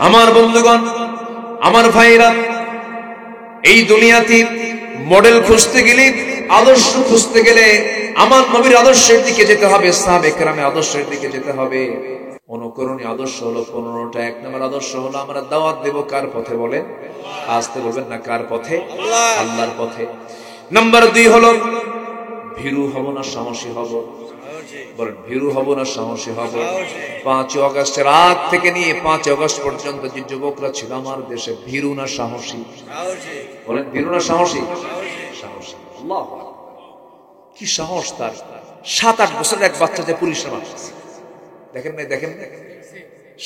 আমার বন্ধুগণ, আমার ভাইরা, এই দুনিয়াতে মডেল খুঁজতে গেলে, আদর্শ খুঁজতে গেলে আমার নবীর আদর্শের দিকে যেতে হবে, সাহাবে কেরামের আদর্শের দিকে যেতে হবে। অনুকরণীয় আদর্শ হলো 15টা। 1 নম্বর আদর্শ হলো আমরা দাওয়াত দেব কার পথে বলেন? আসতে বলবেন না, কার পথে? আল্লাহর পথে। নাম্বার 2 হলো ভীরু হব না সাহসী হব? বলেন, ভীরু হব না সাহসী হব? 5 আগস্টের আগ থেকে নিয়ে 5 আগস্ট পর্যন্ত যে যুবকরা ছিল আমার দেশে, ভীরু না সাহসী? বলেন, ভীরু না সাহসী? সাহসী। আল্লাহু আকবার, কি সাহস তার! 7-8 বছরের এক বাচ্চা যে পুলিশে মারছে, দেখেন না? দেখেন,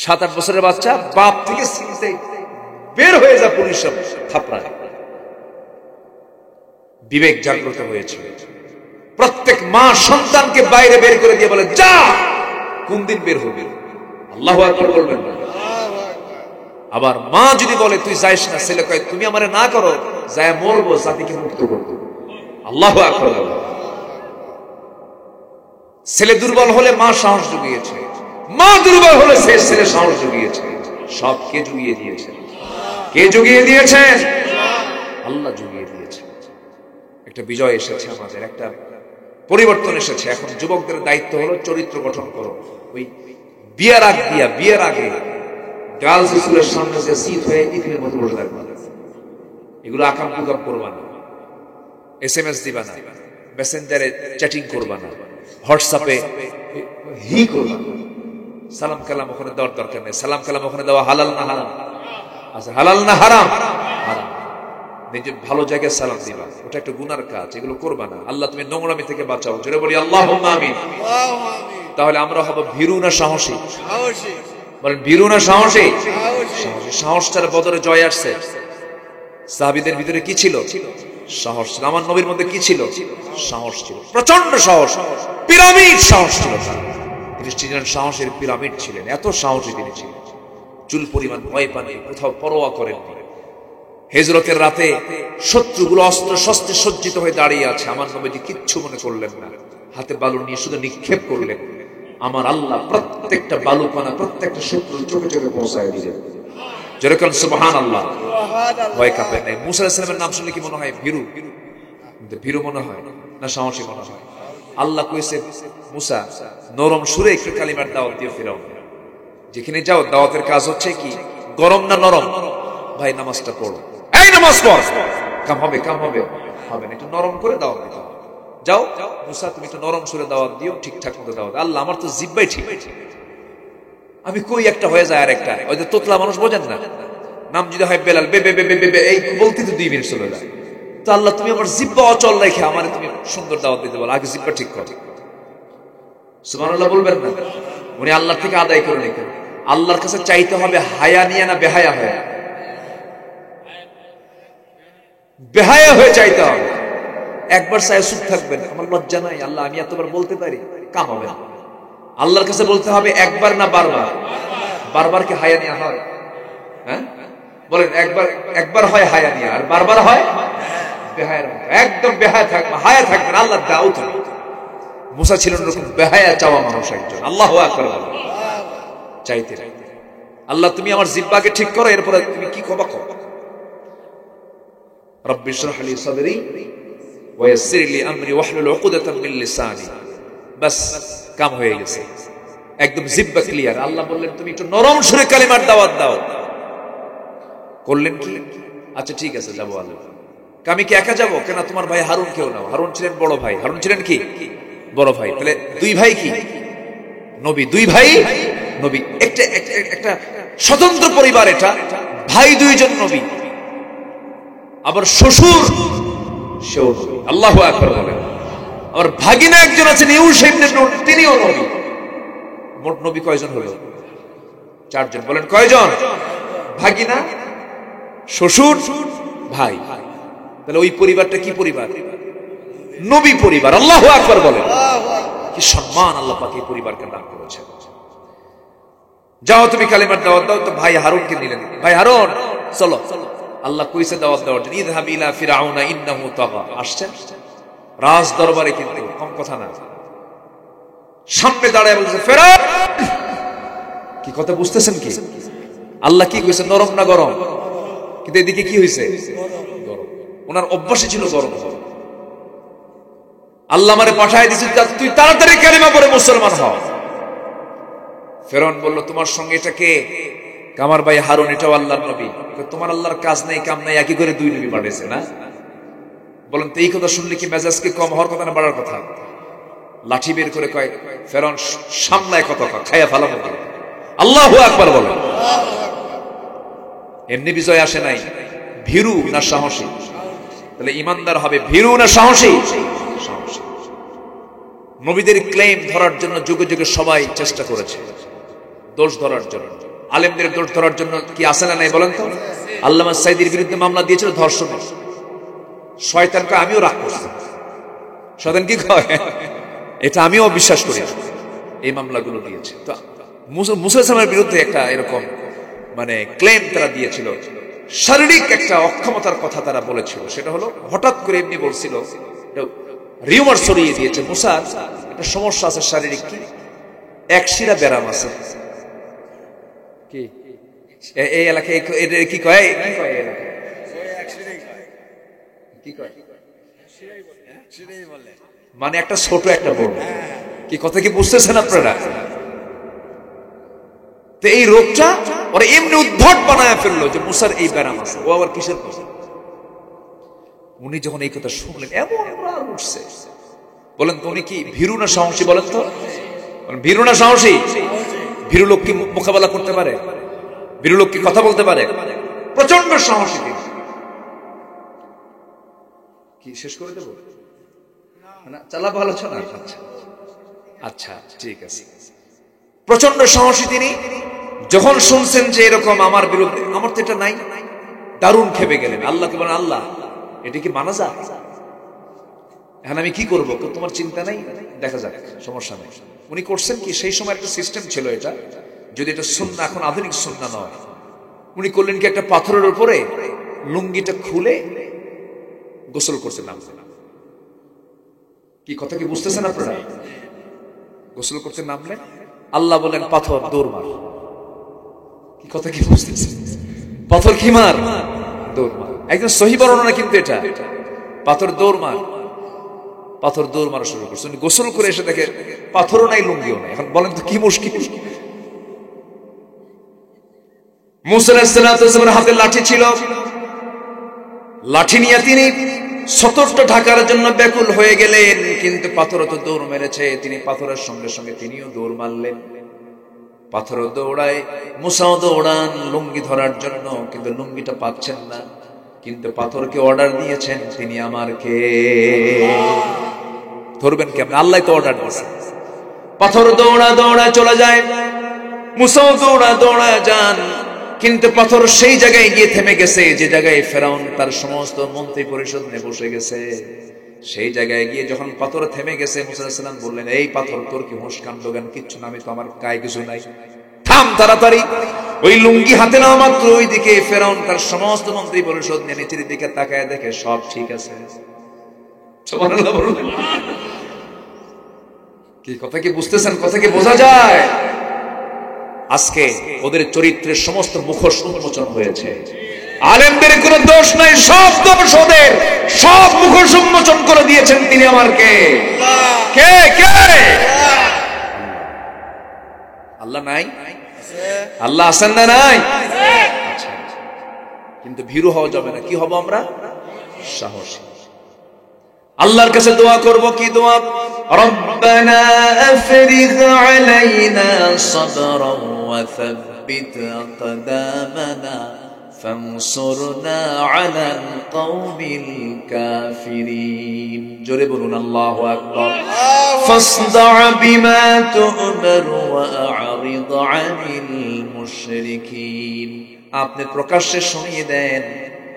7-8 বছরের বাচ্চা বাপ থেকে বের হয়ে যা পুলিশের থাপড়ায়। বিবেক জাগ্রত হয়েছে। প্রত্যেক মা সন্তানকে বাইরে বের করে দিয়ে বলে, যা, কোন দিন বের হবে? আল্লাহু আকবার বলবেন না? আবার মা যদি বলে তুই যাইস না, ছেলে কয় তুমি আমারে না করো, যায় মরবো, জাতিকে মুক্ত করবো। আল্লাহু আকবার। ছেলে দুর্বল হলে মা সাহস জুগিয়েছে, মা দুর্বল হলে সে ছেলে সাহস জুগিয়েছে। সব কে জুগিয়ে দিয়েছে? কে জুগিয়ে দিয়েছে? আল্লাহ জুগিয়ে দিয়েছে। একটা বিজয় এসেছে, আমাদের একটা পরিবর্তন এসেছে। এখন যুবকদের দায়িত্ব হলো চরিত্র গঠন করো। ওই বিয়ের আগে গার্লস স্কুলের সামনে যে সিট হয়ে ইতিমের মতো বসে থাকবে, এগুলো আকাম কুকাম করবা না, SMS দিবা না, মেসেঞ্জারে চ্যাটিং করবা না, হোয়াটসঅ্যাপে হি করবা না। সালাম কালাম ওখানে দেওয়ার দরকার নেই। সালাম কালাম ওখানে দেওয়া হালাল না হারাম? আচ্ছা, হালাল না হারাম? হারাম। নিজের ভালো জায়গায় সালাম দিবা, ওটা একটা গুনার কাজ, এগুলো করবা না। আল্লাহ তুমি নোংরামি থেকে বাঁচাও, জোরে বলি আল্লাহুম্মা আমিন। তাহলে আমরা হব ভীরু না সাহসী? বলেন, ভীরু না সাহসী? সাহসী। সাহসটার বদলে জয় আসছে। সাহাবীদের ভিতরে কি ছিল? সাহস ছিল। আমার নবীর মধ্যে কি ছিল? সাহস ছিল, প্রচন্ড সাহস, পিরামিড সাহস ছিল তার। তিনি ছিলেন সাহসের পিরামিড ছিলেন, এত সাহসী তিনি ছিলেন। চুল পরিমাণ ভয় পান, কোথাও পরোয়া করেন। হিজরতের রাতে শত্রুগুলো অস্ত্র শস্ত্রে সজ্জিত হয়ে দাঁড়িয়ে আছে, আমার নবীজি কিচ্ছু মনে করলেন না, হাতে বালু নিয়ে শুধু নিক্ষেপ করলেন। আমার আল্লাহ প্রত্যেকটা বালুকণা প্রত্যেকটা শত্রুর চোখে চোখে পৌঁছায় দিলেন। যেরকম সুবহানাল্লাহ, ভয় কাঁপে নাই। মুসা আলাইহিস সালামের নাম শুনলে কি মনে হয়? ভীরু? ভীরু মনে হয় না সাহসী মনে হয়? আল্লাহ কইছে, মুসা নরম সুরে একটু কালিমার দাওয়াত দিয়ে ফিরাও। যেখানে যাও দাওয়াতের কাজ হচ্ছে কি, গরম না নরম? ভাই নামাজটা পড়ো, এই নামাজ পড়, কাম হবে হবে না, একটু নরম করে দাওয়াত দিতে হবে। যাও মুসা, তুমি একটু নরম সুরে দাওয়াত দিও, ঠিকঠাক মতো দাওয়াত। আল্লাহ, আমার তো জিব্বাই ঠিক, আমি কই একটা হয়ে যায় আর একটা। ওই যে তোতলা মানুষ বোঝেন না, নাম যদি হয় বেলাল, বে বে বে বে বে, এই বলতে তো 2 মিনিট চলে যায়। তো আল্লাহ, তুমি আমার জিব্বা অচল রেখে আমারে তুমি সুন্দর দাওয়াত দিতে বলো, আগে জিব্বা ঠিক কর। সুবহানাল্লাহ বলবেন না? উনি আল্লাহর থেকে আদায় করে নিতেন। আল্লাহর কাছে চাইতে হবে হায়া নিয়ে না বেহায়া হয়ে? বেহায়া হয়ে চাইতে হবে। একবার চাই চুপ থাকবেন, আমার লজ্জা নাই আল্লাহ, আমি এতবার বলতে পারি, কাম হবে না। আল্লাহর কাছে বলতে হবে একবার না বারবার? বারবার কি হায়া নিয়ে হয়? হ্যাঁ বলেন, একবার হয় হায়া নিয়ে, আর বারবার হয় বেহায়ার মতো। একদম বেহায়া থাকবে, হায়া থাকবে না। আল্লাহ দাও তুমি। মুসা ছিলেন এরকম বেহায়া চাওয়া মানুষ একজন। আল্লাহু আকবার চাইতে। আল্লাহ, তুমি আমার জিহ্বাকে ঠিক করো, এরপরে তুমি কি কবা কও। রব্বি ইশরাহ লি সাদরি ওয়া ইয়াসসির লি আমরি ওয়াহলুল উকদাতাম মিন লিসানি। বাস, কাম হয়ে গেছে, একদম জিহ্বা ক্লিয়ার। আল্লাহ বললেন তুমি একটু নরম সুরে কালিমার দাওয়াত দাও। করলেন কি? আচ্ছা ঠিক আছে, যাবো। আল্লাহ, আমি কি একা যাবো? কেন, তোমার ভাই হারুন কেউ নাও। হারুন ছিলেন বড় ভাই। হারুন ছিলেন কি? বড় ভাই। তাহলে 2 ভাই কি নবী, 2 ভাই নবী। একটা স্বতন্ত্র পরিবার এটা। ভাই 2 জন নবী, আবার শ্বশুর সেও নবী। আল্লাহু আকবার বলেন। আবার ভাগিনা একজন আছেন ইউস ইবনে নূন, তিনিও নবী। মোট নবী কয়জন হলো? 4 জন। বলেন কয়জন? ভাগিনা, শ্বশুর, ভাই। তাহলে ওই পরিবারটা কি পরিবার? নবী পরিবার। আল্লাহু আকবার বলেন। কি সম্মান আল্লাহ পাক এই পরিবারকে দান করেছেন। যাও তুমি কালিমার দাওয়াত দাও। তো ভাই হারুনকে নিলেন, ভাই হারুন চলো, আল্লাহ কইছে দাওয়াত দেওয়ার জন্য, ইযহাব ইলা ফিরআউনা ইন্নাহু তাগা। আসছেন রাজ দরবারে, কিন্তু কম কথা না, সামনে দাঁড়ায় বলছে ফেরাউন। কি কথা বুঝতেছেন কি? আল্লাহ কি কইছে, নরম না গরম? কিন্তু এদিকে কি হইছে, গরম। ওনার অভ্যাসই ছিল গরম। আল্লাহ আমারে পাঠায় দিয়েছে, তুই তাড়াতাড়ি কালিমা পড়ে মুসলমান হ। ফেরাউন বলল, তোমার সঙ্গে এটা কে? আমার ভাই হারুন, এটাও আল্লাহর নবী। তোমার আল্লাহর কাজ নাই কাম নাই, একই করে দুই নবী পাঠিয়েছে না? বলেন তো এই কথা শুনলে কি মেজাজ কি কম হওয়ার কথা না বাড়ার কথা? লাঠি বের করে কয়, ফেরাউন সামলায় কত খাইয়া ফালাম। আল্লাহু আকবার বলেন। এমনি বিজয় আসে নাই, ভীরু না সাহসী? তাহলে ইমানদার হবে ভীরু না সাহসী? সাহসী। নবীদের ক্লেম ধরার জন্য যুগে যুগে সবাই চেষ্টা করেছে, দোষ ধরার জন্য। আলেমদের দোষ ধরার জন্য কি আছে না নাই বলেন তো? আল্লামা সাইদির বিরুদ্ধে মামলা দিয়েছিল ধর্ষণের। শয়তানকে আমিও রাগ করছি। শয়তান কি কয়, এটা আমিও বিশ্বাস করি। এই মামলাগুলো দিয়েছে। তো মুসা ইসলামের বিরুদ্ধে একটা এরকম মানে ক্লেম তারা দিয়েছিল, শারীরিক একটা অক্ষমতার কথা তারা বলেছিল। সেটা হলো হঠাৎ করে এমনি বলছিল, রিউমার ছড়িয়ে দিয়েছে, মুসার একটা সমস্যা আছে শারীরিক, কি একশিরা ব্যারাম আছে। কি এই এলাকায় কি কয়, কি কয়, মানে একটা ছোট একটা বড়। কি কথা কি বুঝতেছেন আপনারা? তো এই রোগটা ওরা এমনি উদ্ভট বানায় ফেললো যে মুসার এই ব্যারাম আছে। ও আবার কিসের কথা? উনি যখন এই কথা শুনলেন এমন রাগ উঠছে। বলেন তো উনি কি ভীরু না সাহসী? বলেন তো, ভীরু না সাহসী? ভীরু লোক কি মোকাবেলা করতে পারে? ভীরু লোক কি কথা বলতে পারে? প্রচন্ড সাহসী। কি শেষ করে দেবো না? চালাবো আলোচনা? আচ্ছা আচ্ছা ঠিক আছে। প্রচন্ড সাহসী তিনি। যখন শুনছেন যে এরকম আমার বিরুদ্ধে, আমার তো এটা নাই, দারুণ খেপে গেলেন। আল্লাহকে বলেন, আল্লাহ এটা কি মানা যায়? এখন আমি কি করবো? তোমার চিন্তা নাই, দেখা যাক, সমস্যা নেই। উনি করছেন কি, সেই সময় একটা সিস্টেম ছিল এটা, যদি এটা সুন্নাহ, এখন আধুনিক সুন্নাহ নয়। উনি করলেন কি, একটা পাথরের উপরে লুঙ্গিটা খুলে গোসল করছে, নামছে না। কি কথা কি বুঝতেছেন আপনারা? গোসল করতে নামলেন, আল্লাহ বলেন পাথর দৌড় মার। কি কথা কি বুঝতেছেন? পাথর কি মার, দৌড় মার। একদম সহি বর্ণনা কিন্তু এটা, পাথর দৌড় মার। পাথর দৌড় মারা শুরু করছে। উনি গোসল করে এসে দেখে পাথরও নাই, লুঙ্গিও নাই। এখন বলেন তো কি মুশকিল? মুসা আলাইহিস সালামের হাতে লাঠি ছিল, লাঠি নিয়ে তিনি সতর্কটা ঢাকার জন্য ব্যাকুল হয়ে গেলেন। কিন্তু পাথরও তো দৌড় মেরেছে, তিনি পাথরের সঙ্গে সঙ্গে তিনিও দৌড় মারলেন। পাথরও দৌড়ায়, মুসাও দৌড়ান লুঙ্গি ধরার জন্য, কিন্তু লুঙ্গিটা পাচ্ছেন না। কিন্তু পাথরকে অর্ডার দিয়েছেন, তিনি আমার কে ধরবেন কেমন? আল্লাহ তো অর্ডার দিয়েছেন। পাথর দৌড়া দৌড়া চলে যায়, মুসাও দৌড়া দৌড়া যান। কিন্তু পাথর সেই জায়গায় গিয়ে থেমে গেছে যে জায়গায় ফেরাউন তার সমস্ত মন্ত্রী পরিষদ নিয়ে বসে গেছে। সেই জায়গায় গিয়ে যখন পাথর থেমে গেছে, মুসা আলাইহিস সালাম বললেন, এই পাথর তোর কি হুঁশ কাণ্ড জ্ঞান কিচ্ছু না? আমি তো, আমার গায়ে কিছু নাই, থাম তাড়াতাড়ি। ওই লুঙ্গি হাতে নেওয়া মাত্র ওই দিকে ফেরাউন তার সমস্ত মন্ত্রী পরিষদ নিয়ে নিচের দিকে তাকায়, দেখে সব ঠিক আছে। সুবহানাল্লাহ বলুন। কি কথা কি বুঝতেছেন? কথা কি বোঝা যায়? আজকে ওদের চরিত্রের সমস্ত মুখোশ উন্মোচন হয়েছে। আলেমদের কোনো দোষ নাই, সব দোষ ওদের। সব মুখোশ উন্মোচন করে দিয়েছেন তিনি আমার কে? কে কে? আল্লাহ নাই? আল্লাহ আছেন না নাই? আচ্ছা, কিন্তু ভীরু হওয়া যাবে না। কি হব আমরা? সাহসী। আল্লাহর কাছে দোয়া করব, কি দোয়া? রব্বানা আফরিগ আলাইনা সাবরান ওয়া থাব্বিত আকদামানা ফানসুরনা আলাল কওমিল কাফিরিন। জোরে বলুন আল্লাহু আকবার। ফাসদা বিমা তু'মার ওয়া আ'রিদ আনিল মুশরিকিন। আপনি প্রকাশ্যে শুনিয়ে দেন,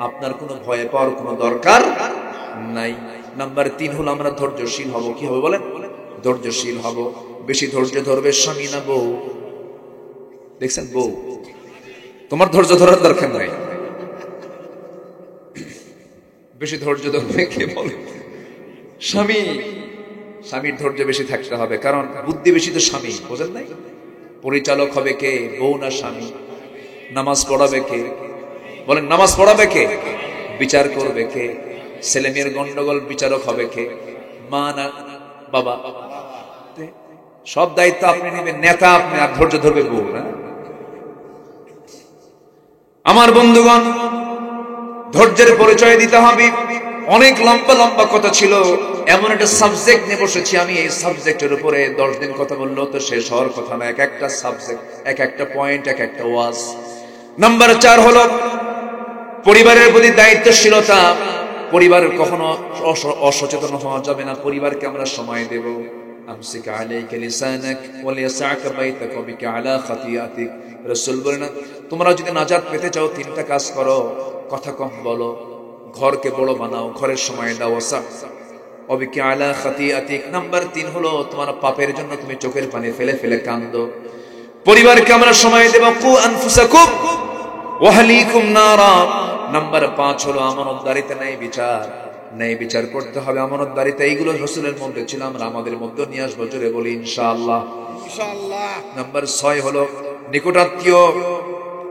আপনার কোনো ভয় পাওয়ার কোনো দরকার নাই। নাম্বার 3 হলো আমরা ধৈর্যশীল হব। কি হবে বলেন? ধৈর্যশীল হব। বেশি ধৈর্য ধরবে স্বামী না বউ? দেখছেন, বউ। তোমার ধৈর্য ধরার দরকার নাই, বেশি ধৈর্য ধরবে কে বলে? স্বামী। স্বামীর ধৈর্য বেশি থাকতে হবে, কারণ বুদ্ধি বেশি তো স্বামী, বোঝেন নাই? পরিচালক হবে কে, বউ না স্বামী? নামাজ পড়াবে কে বলেন? নামাজ পড়াবে কে? বিচার করবে কে? ছেলে মেয়ের গন্ডগোল বিচারক হবে কে, মা না বাবা? সব দায়িত্ব আপনি নেবেন, নেতা আপনি, আর ধৈর্য ধরবে বউ না? আমার বন্ধুগণ, ধৈর্যের পরিচয় দিতে হবে। অনেক লম্বা লম্বা কথা ছিল, এমন একটা সাবজেক্ট নিয়ে বসেছি আমি, এই সাবজেক্টের উপরে 10 দিন কথা বললেও তো শেষ হওয়ার কথা না। এক একটা সাবজেক্ট, এক একটা পয়েন্ট, এক একটা ওয়াজ। নাম্বার 4 হলো পরিবারের প্রতি দায়িত্বশীলতা। পরিবার কখনো অসচেতন হওয়া যাবে না, পরিবারকে আমরা সময় দেব। আমসিক আলাইকা লিসানাক ওয়ালিয়াসআকা বাইতাক বিকা আলা খাতিয়াতিক। রাসূল বলেন, তোমরা যদি নাজাত পেতে চাও 3টা কাজ করো। কথা কম বলো, ঘরকে বড় বানাও, ঘরের সময় দাও, অবিকা আলা খাতিয়াতিক। নাম্বার 3 হলো তোমার পাপের জন্য তুমি চোখের পানি ফেলে ফেলে কাঁদো। পরিবারকে আমরা সময় দেব। কু আনফুসাকুম ওয়া আহলিকুম নারা। নাম্বার 5 হলো আমানতদারিতে ন্যায় বিচার। ন্যায় বিচার করতে হবে, আমানতদারিতে। এইগুলো রাসূলের মধ্যে ছিল, আমরা আমাদের মধ্যে নিয়ে আসবো। জোরে বলি ইনশাআল্লাহ। ইনশাআল্লাহ। নাম্বার 6 হলো নিকটাত্মীয়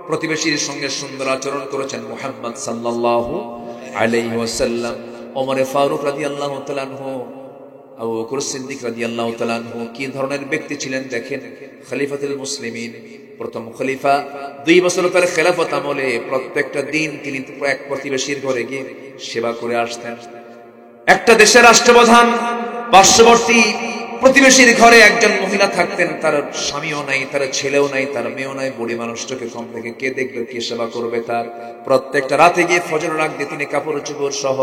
প্রতিবেশীর সঙ্গে সুন্দর আচরণ করেছেন মুহাম্মদ সাল্লাল্লাহু আলাইহি ওয়াসাল্লাম। ওমর ফারুক রাদিয়াল্লাহু তাআলা আনহু, আবু বকর সিদ্দিক রাদিয়াল্লাহু তাআলা আনহু কি ধরনের ব্যক্তি ছিলেন দেখেন। খলিফাতুল মুসলিমিন, প্রথম খলিফা। 2 বছর তার খেলাফত আমলে প্রত্যেকটা দিন তিনি এক প্রতিবেশীর ঘরে গিয়ে সেবা করে আসতেন। একটা দেশের রাষ্ট্রপ্রধান, পার্শ্ববর্তী প্রতিবেশীর ঘরে একজন মহিলা থাকতেন, তার স্বামীও নাই, তার ছেলেও নাই, তার মেয়েও নাই, বুড়ি মানুষটাকে কম থেকে কে দেখবে, কে সেবা করবে তার? প্রত্যেকটা রাতে গিয়ে ফজরের আগ দিয়ে তিনি কাপড় চোপড় সহ,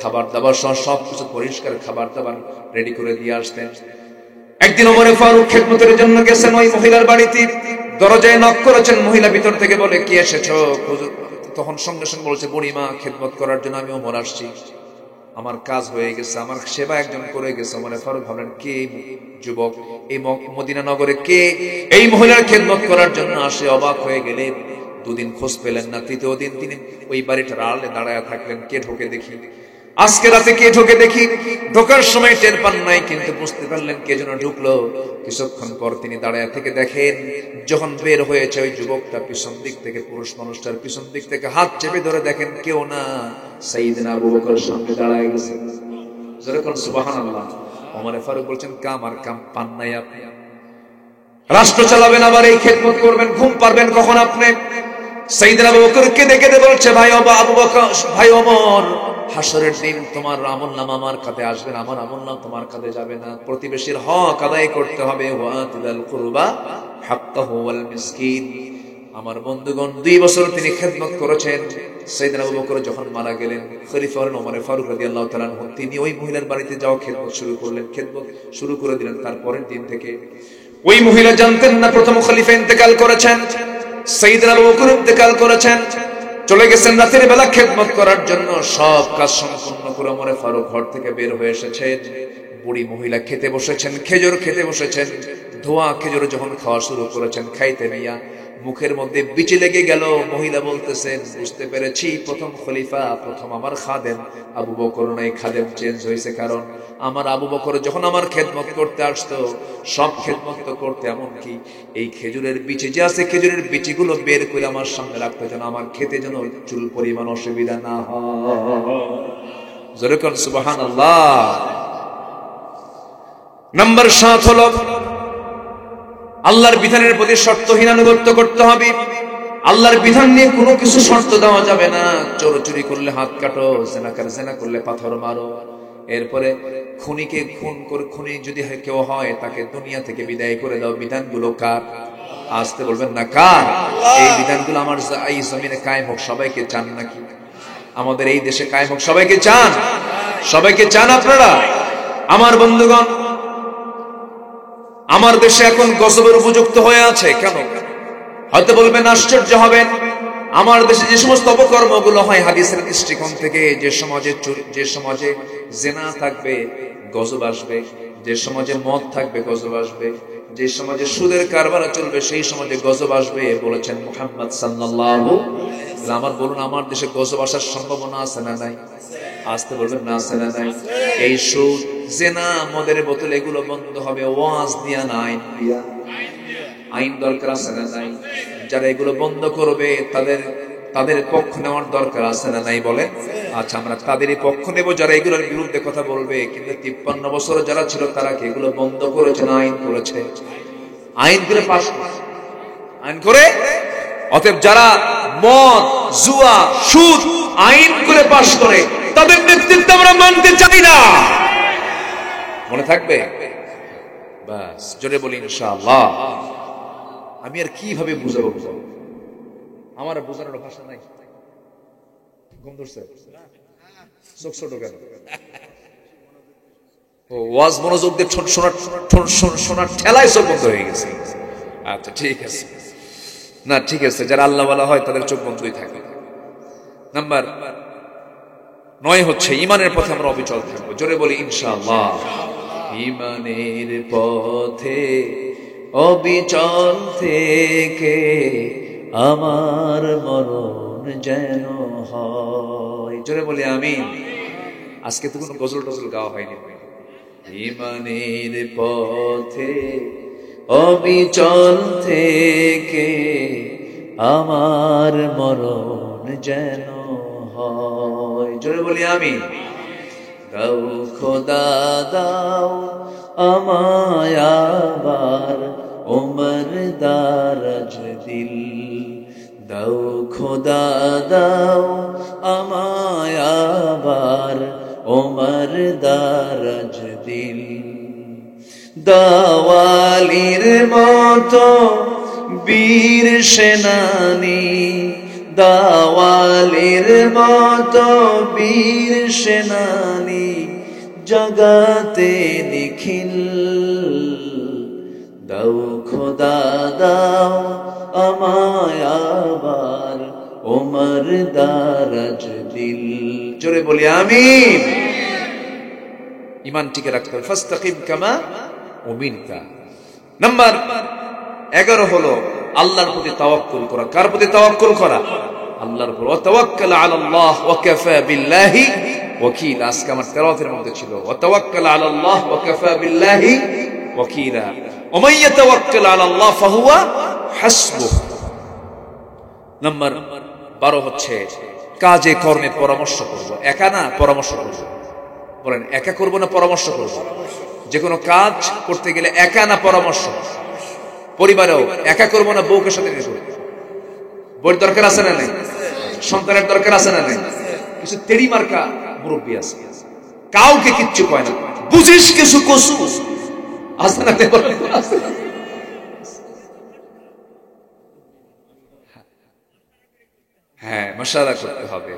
খাবার দাবার সহ সবকিছু পরিষ্কার খাবার দাবার রেডি করে দিয়ে আসতেন। একদিন ওমর ফারুক খেদমতের জন্য গেছেন ওই মহিলার বাড়িতে। দরজায় নক করেছেন, মহিলা ভিতর থেকে বলে, কি এসেছো? তখন সঙ্গে সঙ্গে বলছে, বুড়িমা, খেদমত করার জন্য আমি ওমর আসছি, আমার কাজ হয়ে গেছে, আমার সেবা একজন করে গেছে। ওমর ফারুক ভাবলেন, কে যুবক এই মদিনা নগরে, কে এই মহিলার খেদমত করার জন্য আসে? অবাক হয়ে গেলেন। 2 দিন খোঁজ পেলেন না। 3য় দিন তিনি ওই বাড়িটার আড়ালে দাঁড়ায় থাকলেন, কে ঢোকে দেখি, আজকে রাতে কে ঢোকে দেখি। ঢোকার সময় টের পান নাই, কিন্তু বুঝতে পারলেন কে যেন ঢুকলো। কিছুক্ষণ পর তিনি দাঁড়ায় থেকে দেখেন, যখন বের হয়েছে ওই যুবকটা পিছন দিক থেকে, পুরুষ মানুষটার পিছন দিক থেকে হাত চেপে ধরে দেখেন কেউ না, সাইয়েদনা আবু বকর সামনে দাঁড়ায় গেছে। যেরকম সুবহানাল্লাহ। ওমর ফারুক বলছেন, কাম আর কাম পান নাই আপনি? রাষ্ট্র চালাবেন, আবার এই খেদমত করবেন, ঘুম পারবেন কখন আপনি? সাইয়েদনা আবু বকর কেঁদে কেঁদে বলছে, ভাই আবু বকর, ভাই ওমর, হাসরের দিন তোমার আমলনামা আমার কাঁধে আসবে না, আমার আমলনামা তোমার কাঁধে যাবে না। প্রতিবেশীর হক আদায় করতে হবে। ওয়াতিল কুরবা হাক্কাহু ওয়াল মিসকিন। আমার বন্ধুগণ, 2 বছর তিনি খেদমত করেছেন। সাইয়েদনা আবু বকর যখন মারা গেলেন, খলিফা হলেন ওমর ফারুক রাদিয়াল্লাহু তাআলা আনহু। তিনি ওই মহিলার বাড়িতে যাওয়া খেদমত শুরু করলেন, খেদমত শুরু করে দিলেন। তারপরের দিন থেকে ওই মহিলা জানতেন না প্রথম খলিফা ইন্তেকাল করেছেন, সাইয়েদনা আবু বকর ইন্তেকাল করেছেন। চলে গেছেন রাতের বেলা খেদমত করার জন্য। সব কাজ সম্পূর্ণ করে ওমর ফারুক ঘর থেকে বের হয়ে এসেছেন। বুড়ি মহিলা খেতে বসেছেন, খেজুর খেতে বসেছেন। ধোয়া খেজুর যখন খাওয়া শুরু করেছেন, খাইতে নিয়া মুখের মধ্যে বিচি লেগে গেল। মহিলা বলতেছেন, বুঝতে পেরেছি প্রথম খলিফা, প্রথম আমার খাদেম আবু বকর নাই, খাদেম চেঞ্জ হয়েছে। কারণ আমার আবু বকর যখন আমার খেদমত করতে আসতো, সব খেদমত তো করতে, এমনকি এই খেজুরের বিচি যে আছে, খেজুরের বিচিগুলো বের করে আমার সামনে রাখতো, যেন আমার খেতে যেন চুল পরিমাণ অসুবিধা না হয়। জোরে কোন সুবহানাল্লাহ। নাম্বার 7 হলো আল্লাহর বিধানের প্রতি শর্তহীন আনুগত্য করতে হবে। আল্লাহর বিধান নিয়ে কোনো কিছু শর্ত দেওয়া যাবে না। চোরি করলে হাত কাটো, জেনা করলে পাথর মারো। এরপরে খুনিকে খুন করে, খুনি যদি কেউ হয় তাকে দুনিয়া থেকে বিদায় করে দাও। বিধানগুলো কার? আসতে বলবেন না কার? এই বিধানগুলো আমার এই জমিনে কায়েম হোক, সবাইকে চান নাকি? আমাদের এই দেশে কায়েম হোক, সবাইকে চান? সবাইকে চান আপনারা? আমার বন্ধুগণ, আমার দেশে এখন গজবের উপযুক্ত হয়ে আছে। কেন? হয়তো বলবেন, আশ্চর্য হবেন, আমার দেশে যে সমস্ত অপকর্মগুলো হয় হাদিসের দৃষ্টিকোণ থেকে, যে সমাজে জেনা থাকবে গজব আসবে, যে সমাজে মদ থাকবে গজব আসবে, যে সমাজে সুদের কারবার চলবে সেই সমাজে গজব আসবে বলেছেন মুহাম্মদ সাল্লাল্লাহু আলাইহি ওয়াসাল্লাম। আমার বলুন, আমার দেশে গজব আসার সম্ভাবনা আছে না নাই? আসতে বলবেন না আছে না নাই? এই সুদ, জেনা, মদের বোতল এগুলো বন্ধ হবে ওয়াজ দিয়া না আইন দিয়া। আইন দরকার আছে না নাই? যারা এগুলো বন্ধ করবে তাদের পক্ষ নেওয়ার দরকার আছে না নাই বলেন? আচ্ছা, আমরা তাদেরই পক্ষ নেব যারা এগুলোর বিরুদ্ধে কথা বলবে। কিন্তু 53 বছর যারা ছিল তারা কি এগুলো বন্ধ করেছে না আইন করেছে? আইন করে পাস আইন করে। অতএব যারা মদ, জুয়া, সুদ আইন করে পাস করে তাদের নেতৃত্ব আমরা মানতে চাই না। মনে থাকবে? বাস, জোরে বলি ইনশাআল্লাহ। আমি আর কিভাবে বুঝাবো? আমার বোঝানোর ভাষা নাই। ঘুম ধরছে? চোখ ছোট কেন? ও ওয়াজ মনোযোগ দিয়ে শোনার ঠেলায় চোখ বন্ধ হয়ে গেছে। আচ্ছা ঠিক আছে, না ঠিক আছে, যারা আল্লাহ ওয়ালা হয় তাদের চোখ বন্ধই থাকে। নাম্বার 9 হচ্ছে ঈমানের পথে আমরা অবিচল থাকবো। জোরে বলি ইনশাআল্লাহ। ঈমানের পথে অবিচল থেকে আমার মরণ যেন হয়। জোরে বলি আমিন। আজকে তো কোনো গজল টজল গাওয়া হয়নি। ঈমানের পথে অবিচল থেকে আমার মরণ যেন হয়। জোরে বলি আমিন। দাও খোদা দাও আমায় আবার ওমর দারাজ দিল। দাও খোদা দাও আমায় আবার ওমর দারাজ দিল। দাওয়ালির মতো বীর সেনানী, দাওয়ালির মতো বীর সেনানী জগাতে নিখিল। দাও খোদা দাও আমায় আবার ওমর দারাজ দিল। জোরে বলি আমিন। ঈমান টিকে রাখতে হবে। ফাস্তাকিম কামা উমিরতা। নাম্বার 11 হলো আল্লাহর প্রতি তাওয়াক্কুল করা। কার প্রতি তাওয়াক্কুল করা? আল্লাহর উপর। ওয়া তাওয়াক্কাল আলাল্লাহ ওয়া কাফা বিল্লাহি ওয়াকিল। আজকে আমার তেলাওয়াতের মধ্যে ছিল ওয়া তাওয়াক্কাল আলাল্লাহ ওয়া কাফা বিল্লাহি ওয়াকিলা। ওয়া মান ইয়াতাওয়াক্কাল আলাল্লাহ ফাহুয়া হাসবুহ। নাম্বার 12 হচ্ছে কাজে কর্মে পরামর্শ করব। একা না, পরামর্শ করব। বলেন, একা করব না পরামর্শ করব? যে কোনো কাজ করতে গেলে একা না পরামর্শ? পরিবারেও একা করব না বউকে সাথে নিয়ে করব? বউর দরকার আছে না নাই? সন্তানের দরকার আছে না নাই? কিছু তেড়ি মার্কা মুরব্বী আছে, কাউকে কিচ্ছু কয় না, বুঝিস কিছু কসু আছে না? হ্যাঁ, মাশাআল্লাহ করতে হবে।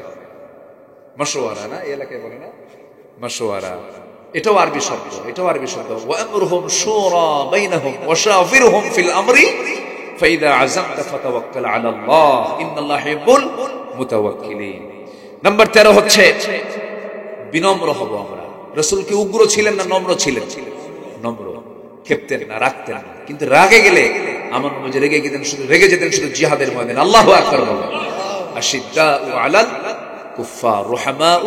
মাশওয়ারা না, এই এলাকায় বলে না মাশওয়ারা। এটাও আরবি শব্দ, এটাও আরবি শব্দ। ওয়া আমরুহুম শুরা বাইনাহুম ওয়া শাওয়িরহুম ফিল আমরি ফাইদা আযামতা ফাতাওয়াক্কাল আলাল্লাহ ইন্নাল্লাহা ইউহিব্বুল মুতাওয়াক্কিলিন। নাম্বার 13 হচ্ছে বিনম্র হব আমরা। রাসূল কি উগ্র ছিলেন না নম্র ছিলেন? নম্র। ক্ষেপতেন না, রাখতেন না। কিন্তু রাগে গেলে আমার নবী রেগে যেতেন শুধু জিহাদের ময়দানে। আল্লাহু আকবার বলেন। আশিদ্দাউ আলাল কুফফার রুহামাউ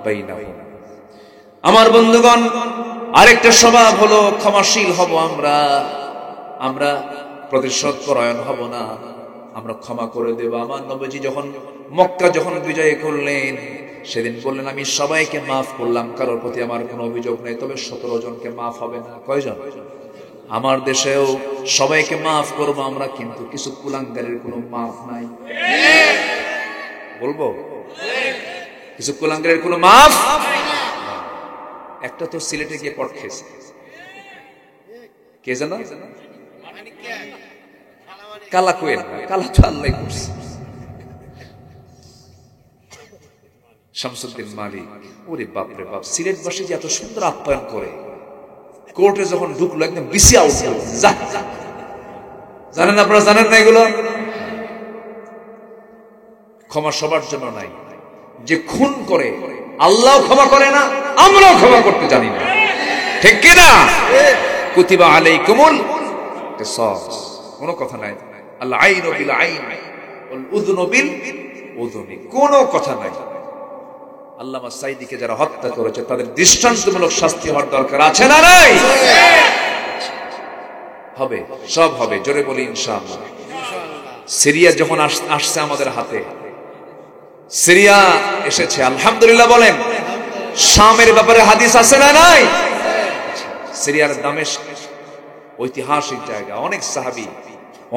বাইনাহুম। আমার বন্ধুগণ, আরেকটা স্বভাব হলো ক্ষমাশীল হব আমরা প্রতিশোধ পরায়ণ হব না, আমরা ক্ষমা করে দেব। আমার নবীজি মক্কা যখন বিজয় করলেন সেদিন বললেন, আমি সবাইকে মাফ করলাম, কারোর প্রতি আমার কোনো অভিযোগ নেই, তবে 17 জনকে মাফ হবে না। কয়জন? আমার দেশেও সবাইকে মাফ করবো আমরা, কিন্তু কিছু কুলাঙ্গারের কোনো মাফ নাই। বলবো কিছু কুলাঙ্গারের কোনো মাফ। একটা তো সিলেটে গিয়ে পট খেয়েছে, কে জানো? কালা কোয়েল। কালা তো আল্লাহ করছে। শামসুদ্দিন মালিক। ওরে বাপ রে বাপ, সিলেটবাসী যে এত সুন্দর আপ্যায়ন করে, কোর্টে যখন ঢুকলো একদম বিসি আউট। জানেন আপনারা? জানেন না এগুলো? ক্ষমা সবার জন্য নাই। যে খুন করে আল্লাহ ক্ষমা করে না, আমরাও ক্ষমা করতে জানি না, ঠিক কিনা? কুতিবা আলাইকুমুল কিসাস, কোনো কথা নাই। আল আইনু বিল আইন ওয়াল উযনু বিল উযুনি, কোনো কথা নাই। আল্লামা সাঈদীকে যারা হত্যা করেছে তাদের দৃষ্টান্তমূলক শাস্তি হওয়ার দরকার আছে না নাই? হবে, সব হবে, জোরে বলি ইনশাআল্লাহ। সিরিয়া যখন আসছে আমাদের হাতে, সিরিয়া এসেছে, আলহামদুলিল্লাহ বলেন। শামের ব্যাপারে হাদিস আছে না নাই? সিরিয়ার দামেস্ক ঐতিহাসিক জায়গা, অনেক সাহাবী,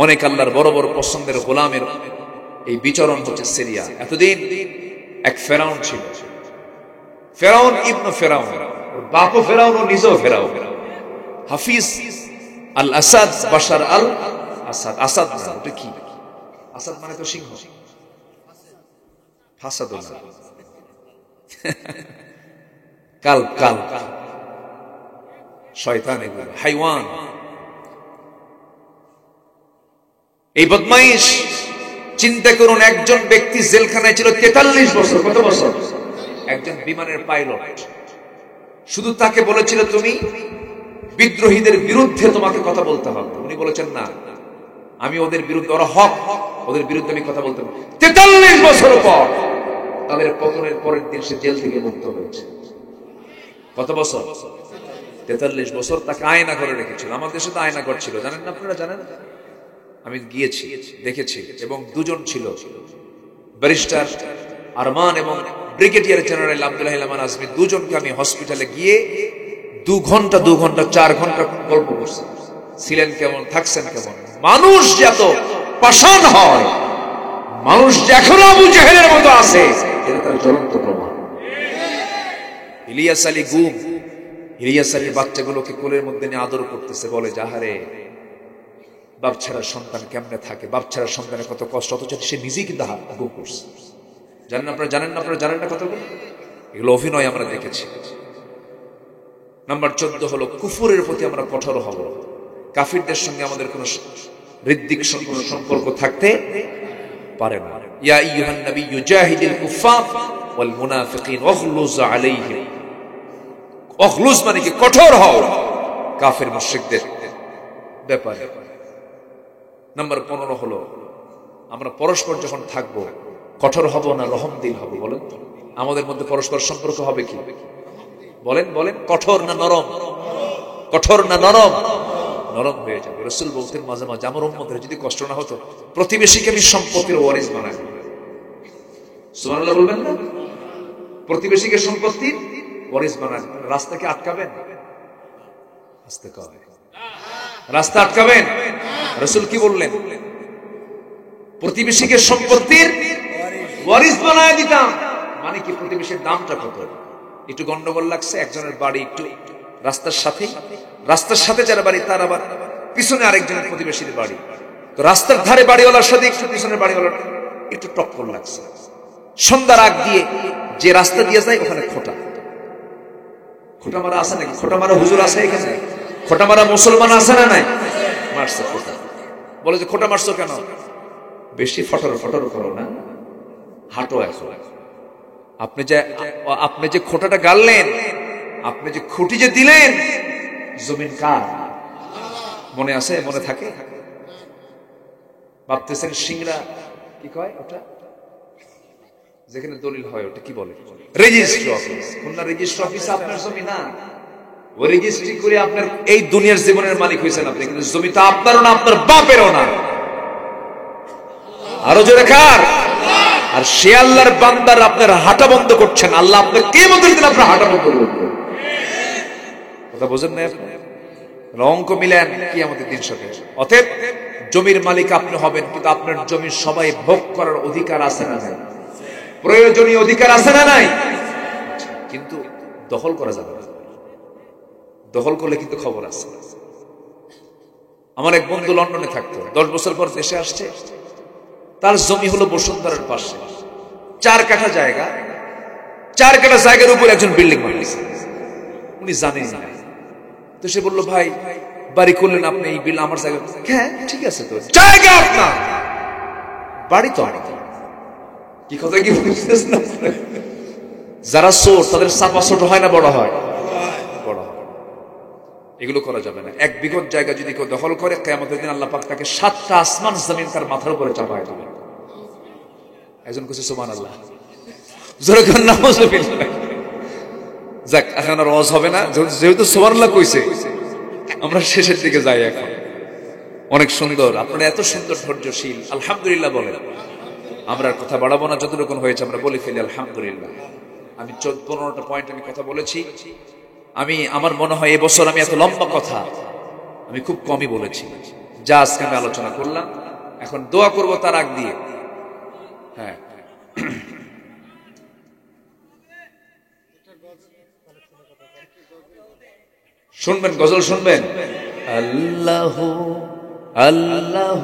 অনেক আল্লাহর বড় বড় পছন্দের গোলামের এই বিচরণ হচ্ছে সিরিয়া। এতদিন এক ফেরাউন ছিল, ফেরাউন ইবনে ফেরাউন, ওর বাপও ফেরাউন, ও নিজেও ফেরাউন। হাফিজ আল আসাদ, বাশার আল আসাদ। আসাদ না, ওটা কি? আসাদ মানে তো সিংহ, ফাসাদুল্লাহ, কাল কাল শয়তান, এগুলো হাইওয়ান। এই বদমাইশ, চিন্তা করুন, একজন ব্যক্তি জেলখানায় ছিল 43 বছর। কত বছর? একজন বিমানের পাইলট। শুধু তাকে বলেছিল তুমি বিদ্রোহীদের বিরুদ্ধে তোমাকে কথা বলতে হবে। উনি বলেছেন না, আমি ওদের বিরুদ্ধে, ওরা হক, ওদের বিরুদ্ধে আমি কথা বলতে হবে। 43 বছর পর তাদের পতনের পরের দিন সে জেল থেকে মুক্ত হয়েছে। কত বছর? 43 বছর তাকে আয়না করে রেখেছিল। আমাদের দেশে তো আয়না ঘর ছিল, জানেন না আপনারা? জানেন? আমি গিয়েছি, দেখেছি, এবং দুজন ছিল, ব্যারিস্টার আরমান এবং ব্রিগেডিয়ার জেনারেল আব্দুল্লাহ ইলামান আজমি। দুজনকে আমি হসপিটালে গিয়ে 2 ঘন্টা 4 ঘন্টা গল্প করছি। ছিলেন কেমন, থাকছেন কেমন। মানুষ যত পাষাণ হয়, মানুষ যে এখনো আবু জেহেলের মতো আছে, এটা তার জ্বলন্ত প্রমাণ। ইলিয়াস আলী গুম, ইলিয়াস আলীর বাচ্চাগুলোকে কোলের মধ্যে নিয়ে আদর করতেছে, বলে যাহারে বাপ ছাড়া সন্তান কেমনে থাকে, বাপ ছাড়া সন্তানের কত কষ্ট, অথচ সে নিজেই কিন্তু গুম করছে। জানেন আপনারা? জানেন না? আপনারা জানেন না কথাগুলো? এগুলো অভিনয় আমরা দেখেছি। নাম্বার 14 হলো কুফরের প্রতি আমরা কঠোর হব। কাফিরদের সঙ্গে আমাদের কোনো হৃদ্দিক সম্পর্ক থাকতে পারে না। ইয়া আইয়ুহান নাবিয়্যু জাহিদিল কুফার ওয়াল মুনাফিকিন ওয়াগলুজ আলাইহিম। ওয়াগলুজ মানে কি? কঠোর হও কাফের মুশরিকদের ব্যাপারে। নাম্বার 15 হলো আমরা পরস্পর যখন থাকবো কঠোর হব না রহমদিল হব? বলেন, আমাদের মধ্যে পরস্পর সম্পর্ক হবে কি? বলেন বলেন, কঠোর না নরম? কঠোর না নরম? নরম হয়ে যাবে। রাসূল বলতেন মাঝে মাঝে, আমার উম্মতের যদি কষ্ট না হতো, প্রতিবেশীকে আমি সম্পত্তির ওয়ারিস বানাই। সুবহানাল্লাহ বলবেন না? প্রতিবেশীকে সম্পত্তির ওয়ারিস বানান। রাস্তাকে আটকাবেন? আস্তে কবে রাস্তা আটকাবেন? রাসূল কি বললেন? প্রতিবেশীকে সম্পত্তির ওয়ারিস বানায় দিতাম। মানে কি? প্রতিবেশীর দামটা কত? একটু গন্ডগোল লাগছে, একজনের বাড়ি একটু রাস্তার সাথে যারা বাড়ি, তার আবার পিছনে আরেকজনের প্রতিবেশীর বাড়ি, তো রাস্তার ধারে বাড়িওয়ালার সাথে একটু পিছনের বাড়িওয়ালার একটু টক্কর লাগছে। সন্ধ্যার আগ দিয়ে যে রাস্তা দিয়ে যায় ওখানে খোটা মারা আছে নাকি? খোটা মারা হুজুর আছে এখানে? খোটা মারা মুসলমান আছে না নাই? মারছে খোটা। বলে যে খোটা মারছো কেন? বেশি ফটর ফটর করো না, হাঁটো। এখন আপনি যে খোটাটা গাললেন, আপনি যে খুঁটি যে দিলেন, জমিন কার? মনে আছে? মনে থাকে? ভাবতেছেন সিংড়া কি কয় ওটা, যেখানে দলিল হয়, ওটা কি বলে? Registry office. Khulna registry office আপনার জমি না। ওই রেজিস্ট্রি করে আপনার এই দুনিয়ার জীবনের মালিক হয়েছেন আপনি, কিন্তু জমিটা আপনারও না, আপনার বাপেরও না। আরো জোরে কার? আর সে আল্লাহর বান্দার আপনার হাঁটা বন্ধ করছেন, আল্লাহ আপনার কিয়ামতের দিন আপনার হাঁটা বন্ধ করবে। কথা বোঝেন না? অঙ্ক মিলেন কিয়ামতের দিন সাথে। অতএব জমির মালিক আপনি হবেন, কিন্তু আপনার জমির সবাই ভোগ করার অধিকার আছে না নাই? প্রয়োজনীয় অধিকার আছে না নাই? কিন্তু দখল করা যাবে না। দখল করলে কিন্তু খবর আছে। আমার এক বন্ধু লন্ডনে থাকতো, 10 বছর পর দেশে আসছে। তার জমি হলো বসুন্ধরার পাশে, 4 কাঠা জায়গা। 4 কাঠা জায়গার উপর একজন বিল্ডিং বানিয়েছে, উনি জানেন না। তো সে বললো, ভাই বাড়ি করলেন আপনি, এই বিল আমার জায়গা। হ্যাঁ ঠিক আছে, তো জায়গা আপনার, বাড়ি তো আমার। কি কথা কি বুঝতেছ না? যারা চোর তাদের চাপা ছোট হয় না বড় হয়? বড় হয়। এগুলো করা যাবে না। 1 বিঘত জায়গা যদি কেউ দখল করে, কিয়ামতের দিন আল্লাহ পাক তাকে 7টা আসমান জমিন তার মাথার উপরে চাপায় দেবে। একজন কিছু সুবহানাল্লাহ, জোরে কোন নাউযুবিল্লাহ। যাক, এখন আর ওয়াজ হবে না, যেহেতু সুবহানাল্লাহ কইছে, আমরা শেষের দিকে যাই। এখন অনেক সুন্দর, আপনারা এত সুন্দর ধৈর্যশীল, আলহামদুলিল্লাহ বলেন। আমরা আর কথা বাড়াবো না, যতটুকু হয়েছে আমরা বলে ফেলি আলহামদুলিল্লাহ। আমি 15টা পয়েন্ট আমি কথা বলেছি। আমার মনে হয় এবছর আমি এত লম্বা কথা আমি খুব কমই বলেছি, যা আজকে আমি আলোচনা করলাম। এখন দোয়া করব তার আগ দিয়ে। হ্যাঁ, শুনবেন, গজল শুনবেন। আল্লাহ আল্লাহ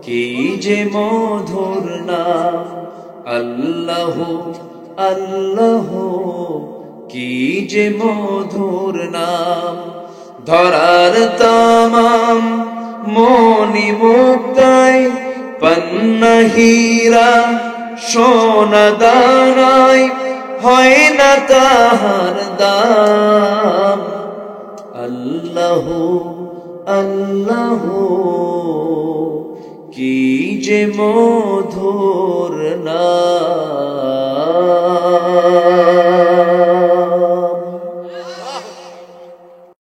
কি যে মধুর নাম, আল্লাহ আল্লাহ কি যে মধুর নাম। ধরার তামাম মনি মুক্তায় পন্না হীরা সোনা দানায় হয় না তাহার দাম। আল্লাহ আল্লাহ কি যে মধুর নাম।